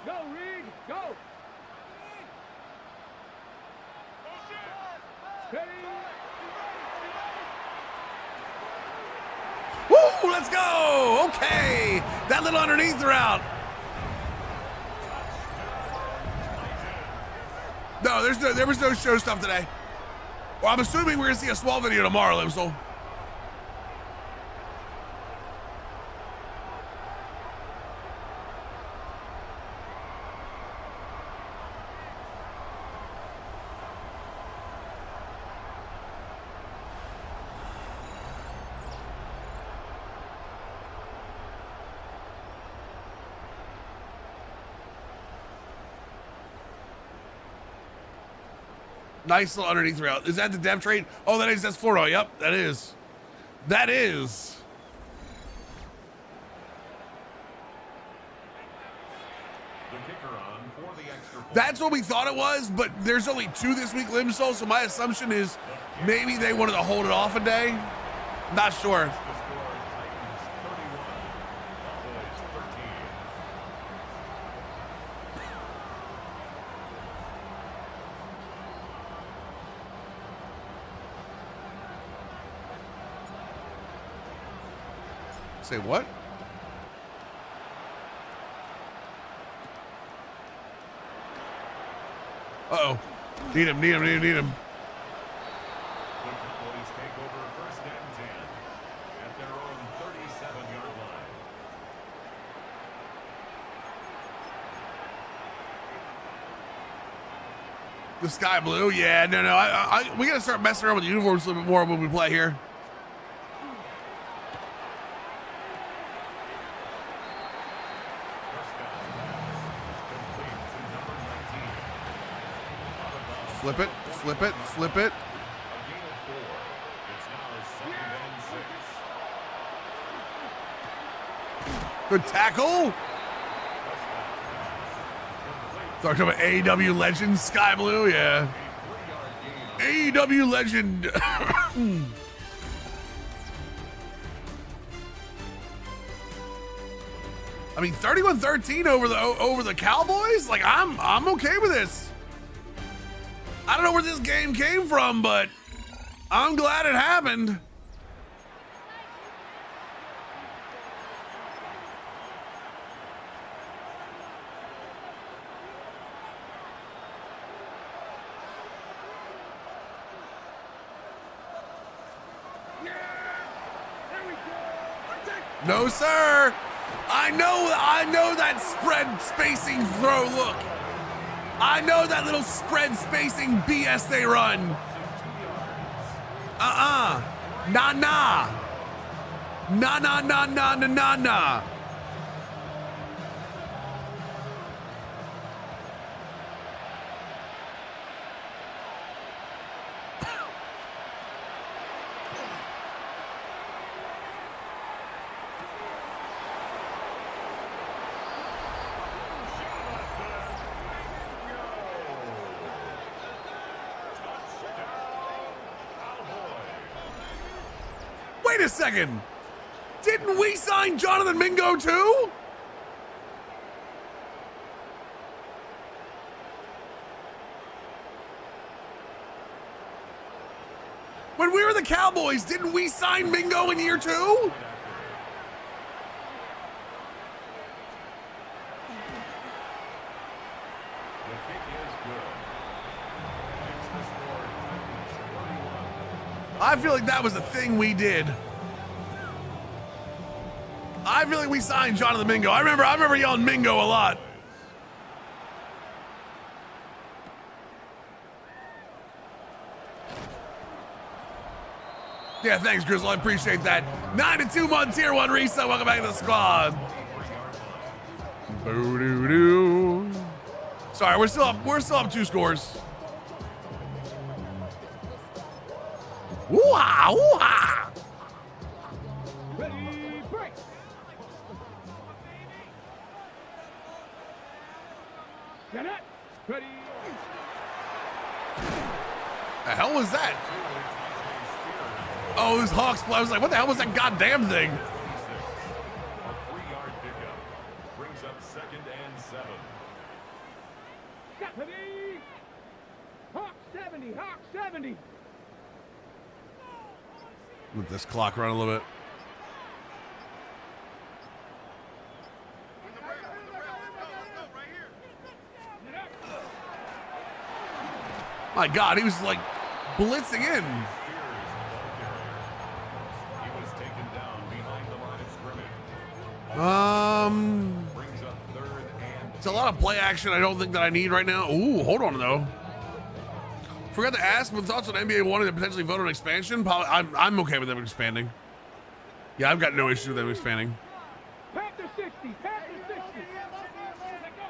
[SPEAKER 6] Go, Rig. Go. Steady.
[SPEAKER 1] Woo, let's go. Okay. That little underneath route. No, there was no show stuff today. Well, I'm assuming we're going to see a small video tomorrow, Limsel. Nice little underneath route. Is that the depth trade? Oh, that's Floro. Yep, that is. That is.
[SPEAKER 8] The kicker on for the extra point.
[SPEAKER 1] That's what we thought it was, but there's only 2 this week, Limsol, so my assumption is maybe they wanted to hold it off a day. Not sure.
[SPEAKER 8] The score, Titans 31, Cowboys 13.
[SPEAKER 1] Say what? Uh-oh. Need him.
[SPEAKER 8] The Cowboys take over first and 10 at their own 37-yard line.
[SPEAKER 1] The sky blue? Yeah, no. We got to start messing around with the uniforms a little bit more when we play here.
[SPEAKER 8] First down pass complete to number 19. Out of bounds.
[SPEAKER 1] Flip it.
[SPEAKER 8] A gain of 4. It's now second and 6.
[SPEAKER 1] Good tackle. Talking about AEW legend, sky blue, yeah. AEW legend. I mean, 31-13 over the Cowboys. Like, I'm okay with this. I don't know where this game came from, but I'm glad it happened. No, sir. I know that spread spacing throw look. I know that little spread spacing BS they run. Nah. Nah. Wait a second. Didn't we sign Jonathan Mingo too? When we were the Cowboys, didn't we sign Mingo in year 2? I feel like that was a thing we did. I feel like we signed Jonathan Mingo. I remember yelling Mingo a lot. Yeah, thanks, Grizzle. I appreciate that. 9 to 2 month tier 1 reset. Welcome back to the squad. Boo-doo-doo. Sorry, we're still up 2 scores. Ooh-ha, ooh-ha.
[SPEAKER 6] Ready, break. Get it. Ready.
[SPEAKER 1] The hell was that? Oh, it was Hawks. I was like, what the hell was that goddamn thing?
[SPEAKER 8] A 3-yard pickup brings up 2nd and 7.
[SPEAKER 6] Ready. Hawk 70. Hawk 70.
[SPEAKER 1] Let this clock run a little bit. My God, he was like blitzing in.
[SPEAKER 8] He was taken down behind the line of scrimmage. Brings up 3rd and
[SPEAKER 1] It's a lot of play action I don't think that I need right now. Ooh, hold on though. Forgot to ask, but thoughts on NBA wanting to potentially vote on expansion? Probably, I'm okay with them expanding. Yeah, I've got no issue with them expanding.
[SPEAKER 6] Panther 60. Panther 60. Let go.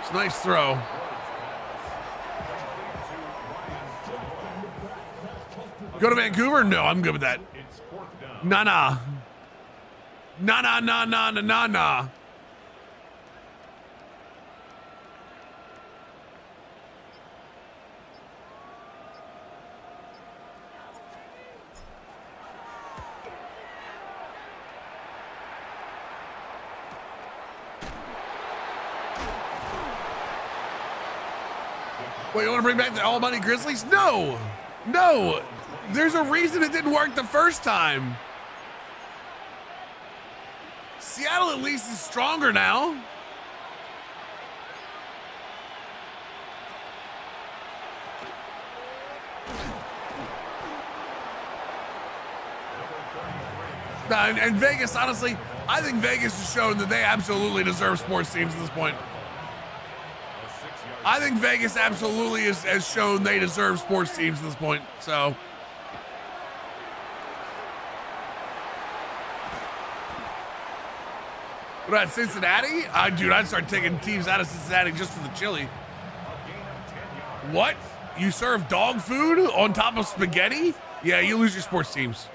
[SPEAKER 1] It's a nice throw. Go to Vancouver? No, I'm good with that.
[SPEAKER 8] it's 4th down.
[SPEAKER 1] Nah. Nah. Wait, you want to bring back the all-money Grizzlies? No. There's a reason it didn't work the first time. Seattle at least is stronger now. And Vegas, honestly, I think Vegas has shown that they absolutely deserve sports teams at this point. I think Vegas absolutely has shown they deserve sports teams at this point. So, what about Cincinnati? Dude, I'd start taking teams out of Cincinnati just for the chili. What? You serve dog food on top of spaghetti? Yeah, you lose your sports teams.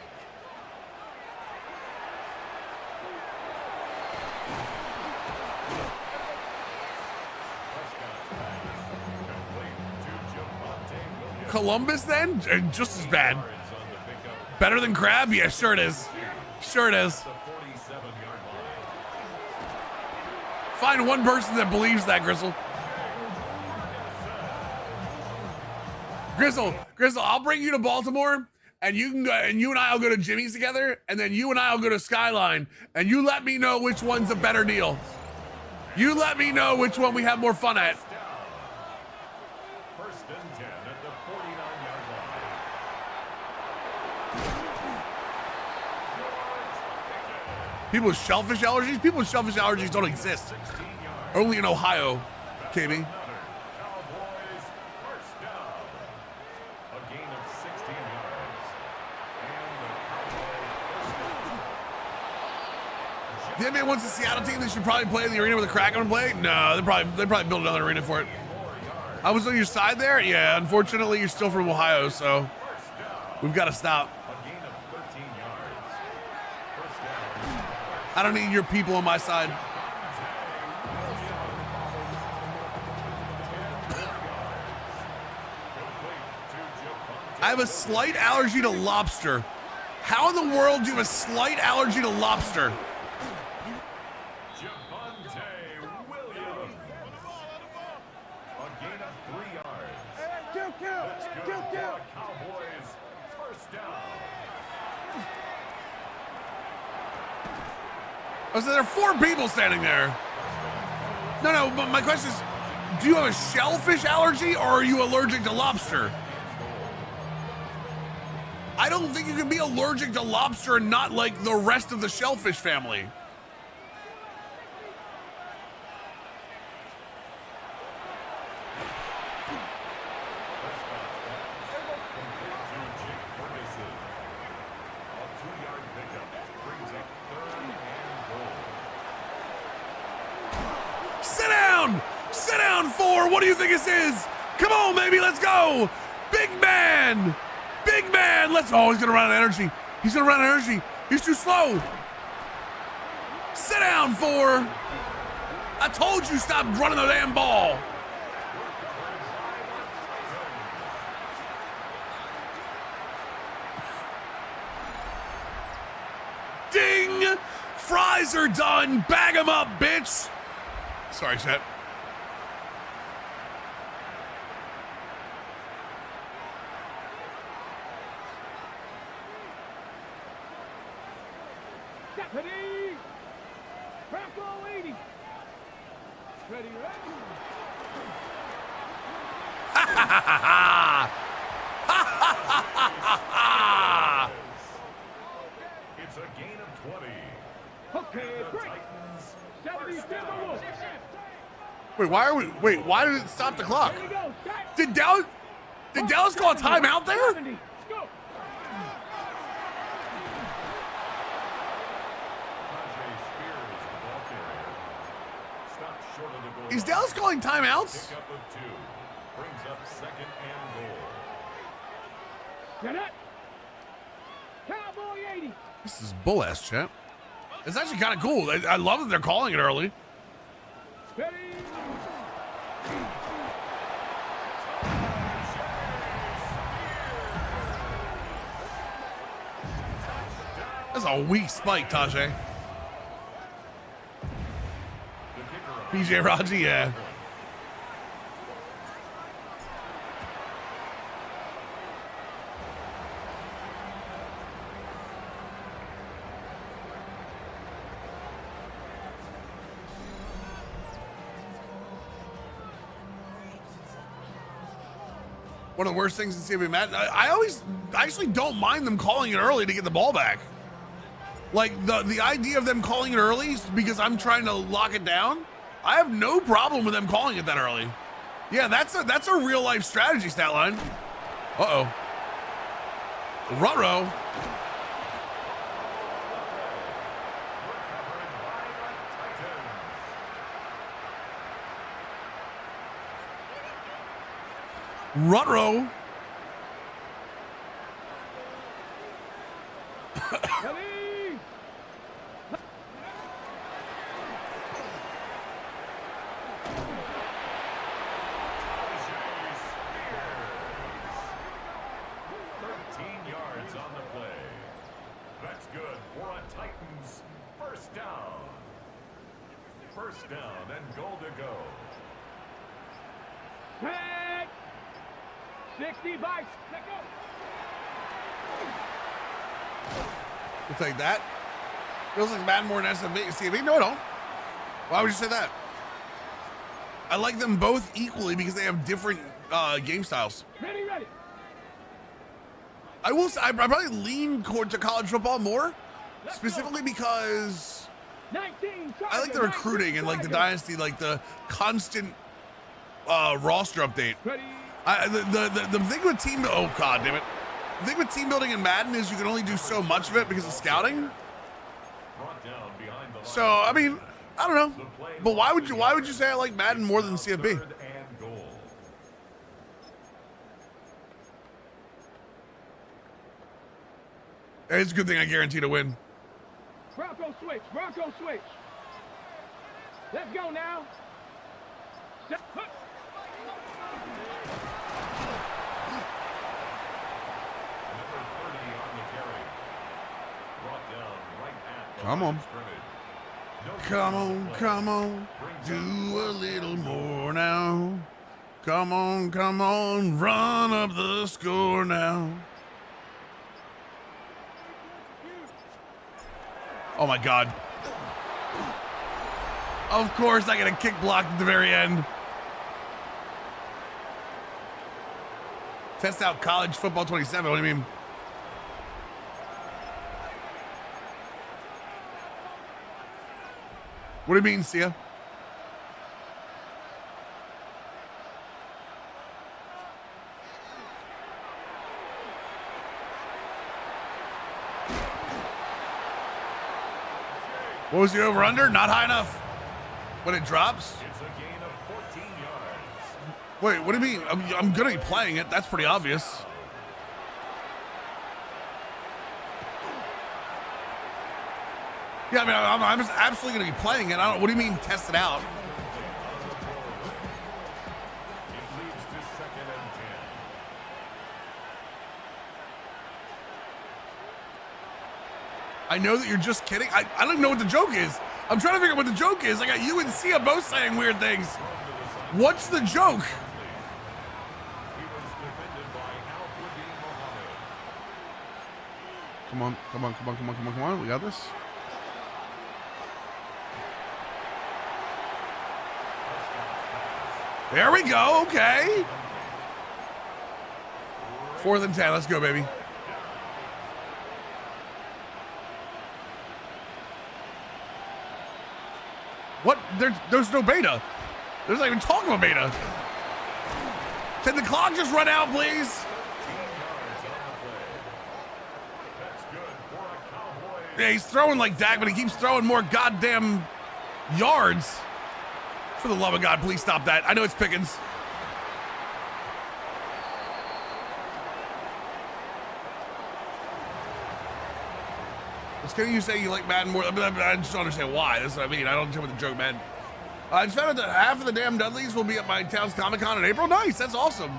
[SPEAKER 1] Columbus then? Just as bad. Better than Crab? Yeah, sure it is. Sure it is. Find one person that believes that, Grizzle. Grizzle, I'll bring you to Baltimore, and you can go, and you and I will go to Jimmy's together, and then you and I will go to Skyline, and you let me know which one's a better deal. You let me know which one we have more fun at. People with shellfish allergies? People with shellfish allergies don't exist. Only in Ohio, KB.
[SPEAKER 8] Cowboys first down. A gain of 16 yards. And the
[SPEAKER 1] The NBA wants a Seattle team that should probably play in the arena where the Kraken play. No, they probably build another arena for it. I was on your side there. Yeah, unfortunately, you're still from Ohio, so we've got to stop.
[SPEAKER 8] a gain of 13 yards. First down.
[SPEAKER 1] I don't need your people on my side.
[SPEAKER 8] Complete to
[SPEAKER 1] I have a slight allergy to lobster. How in the world do you have a slight allergy to lobster?
[SPEAKER 8] Javonte Williams. A gain of 3 yards. That's good for the Cowboys. First down.
[SPEAKER 1] Oh, so there are 4 people standing there. No, but my question is, do you have a shellfish allergy or are you allergic to lobster? I don't think you can be allergic to lobster and not like the rest of the shellfish family. Sit down, 4. What do you think this is? Come on, baby, let's go. Big man. Let's. Oh, he's gonna run out of energy. He's too slow. Sit down, 4. I told you stop running the damn ball. Ding! Fries are done. Bag them up, bitch. Sorry, Chet.
[SPEAKER 6] Ready? Bronco 80. Ready, ready.
[SPEAKER 8] It's a gain of 20.
[SPEAKER 6] Okay,
[SPEAKER 8] The
[SPEAKER 6] break.
[SPEAKER 8] Titans.
[SPEAKER 6] 77.
[SPEAKER 1] Wait, why did it stop the clock?
[SPEAKER 6] Here we go. Start.
[SPEAKER 1] Did Dallas call a timeout there?
[SPEAKER 6] 70. Go.
[SPEAKER 1] Is Dallas calling timeouts?
[SPEAKER 8] Pick up of 2. Brings up 2nd and goal.
[SPEAKER 6] Get it. Cowboy 80.
[SPEAKER 1] This is bull ass, Chet. It's actually kind of cool. I love that they're calling it early.
[SPEAKER 6] Ready.
[SPEAKER 1] That's a weak spike, Tajay. BJ Raji, yeah. One of the worst things in CFB Madden. I actually don't mind them calling it early to get the ball back. Like the idea of them calling it early is because I'm trying to lock it down. I have no problem with them calling it that early. Yeah, that's a real life strategy stat line. Uh-oh. Ruh-roh. Ruh-roh.
[SPEAKER 6] Ready.
[SPEAKER 8] Yards on the play. That's good for a Titans first down. First down and goal to go.
[SPEAKER 6] Set. 60 by. Let go.
[SPEAKER 1] We'll take that. Feels like Madden more than CFB. No, I don't. Why would you say that? I like them both equally because they have different game styles.
[SPEAKER 6] Ready, ready.
[SPEAKER 1] I will say, I probably lean to college football more, specifically because
[SPEAKER 6] 19.
[SPEAKER 1] I like the recruiting and like the dynasty, like the constant roster update.
[SPEAKER 6] Ready.
[SPEAKER 1] The thing with team, oh god damn it, the thing with team building in Madden is you can only do so much of it because of scouting. So I mean, I don't know, but why would you say I like Madden more than CFB? It's a good thing I guarantee to win.
[SPEAKER 6] Bronco switch. Bronco switch. Let's go now. Set.
[SPEAKER 1] Come on. Come on, come on. Do a little more now. Come on. Run up the score now. Oh my God. Of course I get a kick block at the very end. Test out college football 27. What do you mean? What do you mean, Sia? What was the over-under? Not high enough. When it drops?
[SPEAKER 8] It's a gain of 14 yards.
[SPEAKER 1] Wait, what do you mean? I'm going to be playing it. That's pretty obvious. Yeah, I mean, I'm just absolutely going to be playing it. What do you mean test it out?
[SPEAKER 8] It leads to 2nd and 10.
[SPEAKER 1] I know that you're just kidding. I don't even know what the joke is. I'm trying to figure out what the joke is. I got you and Sia both saying weird things. What's the joke?
[SPEAKER 8] He was defended by Al-Quddin Mohammed.
[SPEAKER 1] Come on. We got this. There we go. Okay. 4th and 10. Let's go, baby. What? There's no beta. There's not even talk of a beta. Can the clock just run out, please?
[SPEAKER 8] yards on the play. That's good for a Cowboys.
[SPEAKER 1] Yeah, he's throwing like Dak, but he keeps throwing more goddamn yards. For the love of God, please stop that. I know it's Pickens. It's going you say you like Madden more. I just don't understand why. That's what I mean. I don't understand what the joke meant. I just found out that half of the damn Dudleys will be at my town's Comic-Con in April. Nice. That's awesome.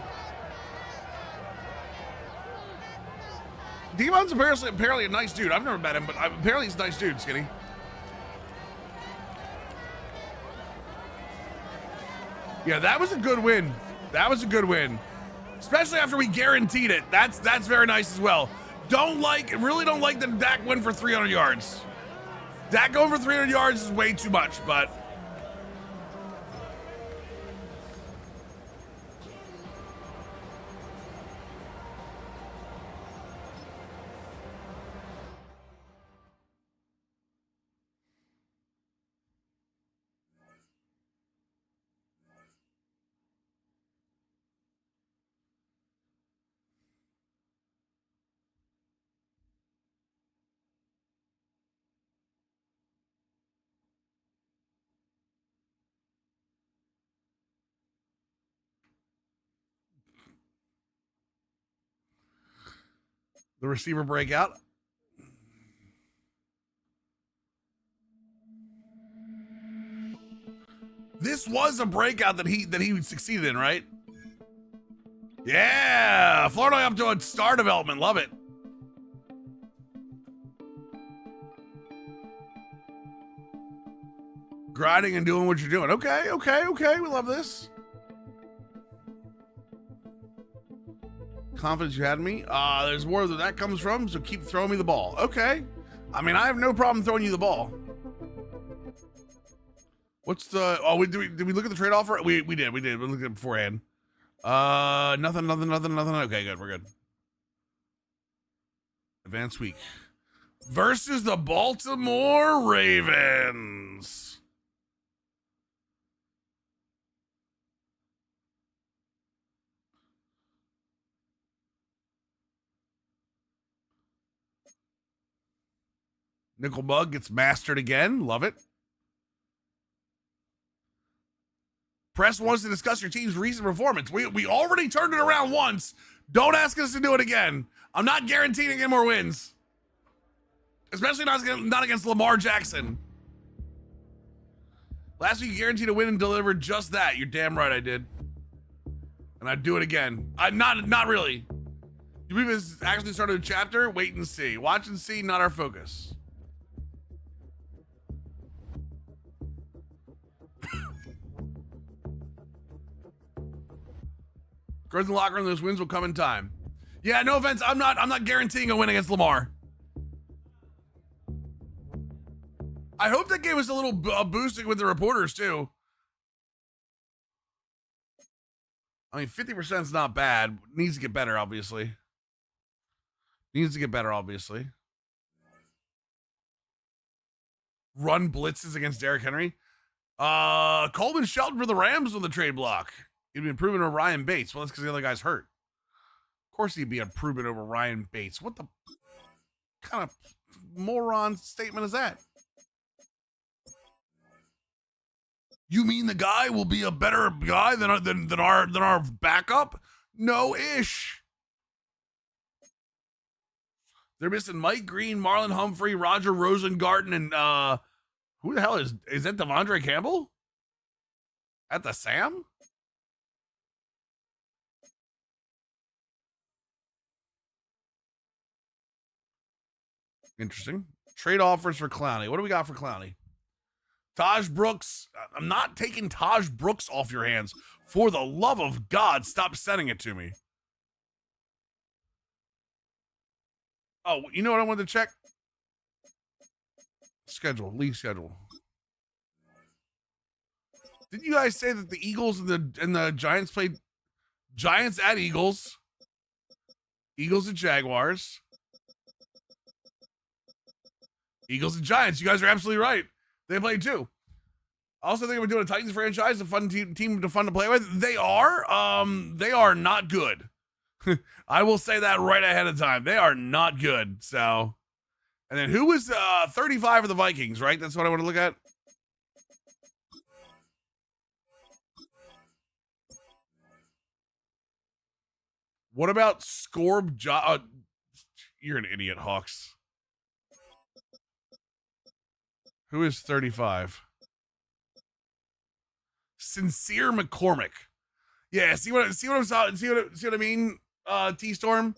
[SPEAKER 1] Devon's apparently a nice dude. I've never met him, but apparently he's a nice dude, Skinny. Yeah, that was a good win. Especially after we guaranteed it. That's very nice as well. Really don't like that Dak went for 300 yards. Dak going for 300 yards is way too much, but the receiver breakout. This was a breakout that he succeeded in, right? Yeah, Florida up to a star development. Love it. Grinding and doing what you're doing. Okay. We love this. Confidence you had in me. There's more where that comes from, so keep throwing me the ball. Okay. I mean, I have no problem throwing you the ball. What's the... Oh, did we look at the trade offer? We did. We looked at it beforehand. Nothing. Okay, good. We're good. Advanced week. Versus the Baltimore Ravens. Nickel Bug gets mastered again. Love it. Press wants to discuss your team's recent performance. We already turned it around once. Don't ask us to do it again. I'm not guaranteeing any more wins. Especially not against Lamar Jackson. Last week you guaranteed a win and delivered just that. You're damn right I did. And I'd do it again. Not really. You believe this actually started a chapter? Wait and see. Watch and see, not our focus. Growth in the locker room, those wins will come in time. Yeah, no offense. I'm not guaranteeing a win against Lamar. I hope that gave us a little boosting with the reporters too. I mean, 50% is not bad. Needs to get better, obviously. Needs to get better, obviously. Run blitzes against Derrick Henry. Coleman Shelton for the Rams on the trade block. He'd be improving over Ryan Bates. Well, that's because the other guy's hurt. Of course he'd be improving over Ryan Bates. What the kind of moron statement is that? You mean the guy will be a better guy than our backup? No ish. They're missing Mike Green, Marlon Humphrey, Roger Rosengarten, and who the hell is that? Devondre Campbell at the Sam? Interesting. Trade offers for Clowney. What do we got for Clowney? Taj Brooks. I'm not taking Taj Brooks off your hands. For the love of God, stop sending it to me. Oh, you know what I wanted to check? Schedule, league schedule. Didn't you guys say that the Eagles and the Giants played Giants at Eagles, Eagles and Jaguars, Eagles and Giants? You guys are absolutely right. They played too. I also think we're doing a Titans franchise, a fun team to fun to play with. They are not good. I will say that right ahead of time. They are not good. So, and then who was 35 for the Vikings, right? That's what I want to look at. What about Scorb? You're an idiot, Hawks. Who is 35? Sincere McCormick. Yeah, see what I mean? T Storm.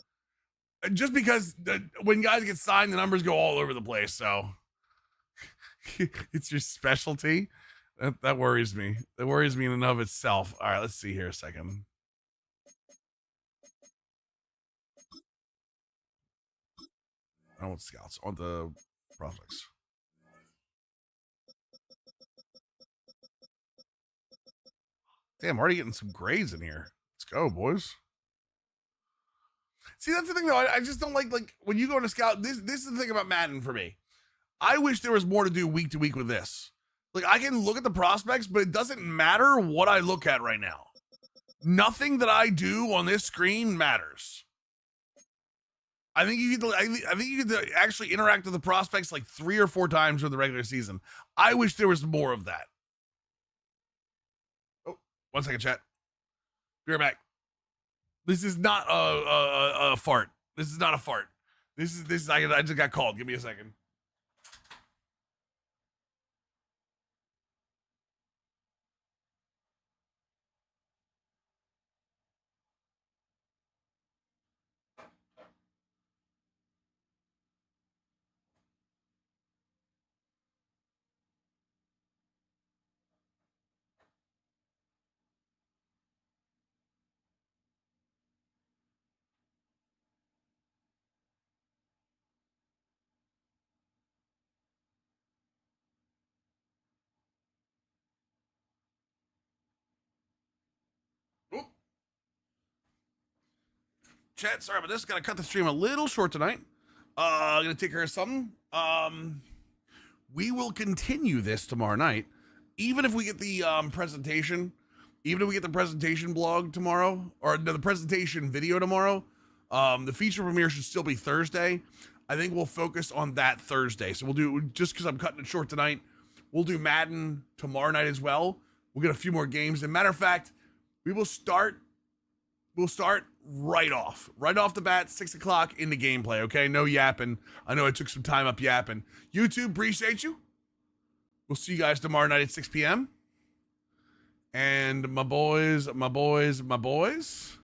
[SPEAKER 1] Just because when guys get signed, the numbers go all over the place. So it's your specialty. That worries me. That worries me in and of itself. All right, let's see here a second. I don't want scouts. I want the prospects. Damn, already getting some grades in here. Let's go, boys. See, that's the thing, though. I just don't like when you go to scout. This is the thing about Madden for me. I wish there was more to do week to week with this. Like, I can look at the prospects, but it doesn't matter what I look at right now. Nothing that I do on this screen matters. I think you get to actually interact with the prospects like 3 or 4 times during the regular season. I wish there was more of that. Oh, 1 second, chat. Be right back. This is not a fart. This is not a fart. This is I just got called. Give me a second. Chat, sorry about this. Gotta cut the stream a little short tonight. Gonna take care of something. We will continue this tomorrow night. Even if we get the presentation, even if we get the presentation blog tomorrow, or the presentation video tomorrow, the feature premiere should still be Thursday. I think we'll focus on that Thursday. So we'll do, just because I'm cutting it short tonight, we'll do Madden tomorrow night as well. We'll get a few more games. And matter of fact, we'll start right off the bat, 6 o'clock into gameplay. Okay, no yapping. I know I took some time up yapping. YouTube, appreciate you. We'll see you guys tomorrow night at 6 p.m. And my boys.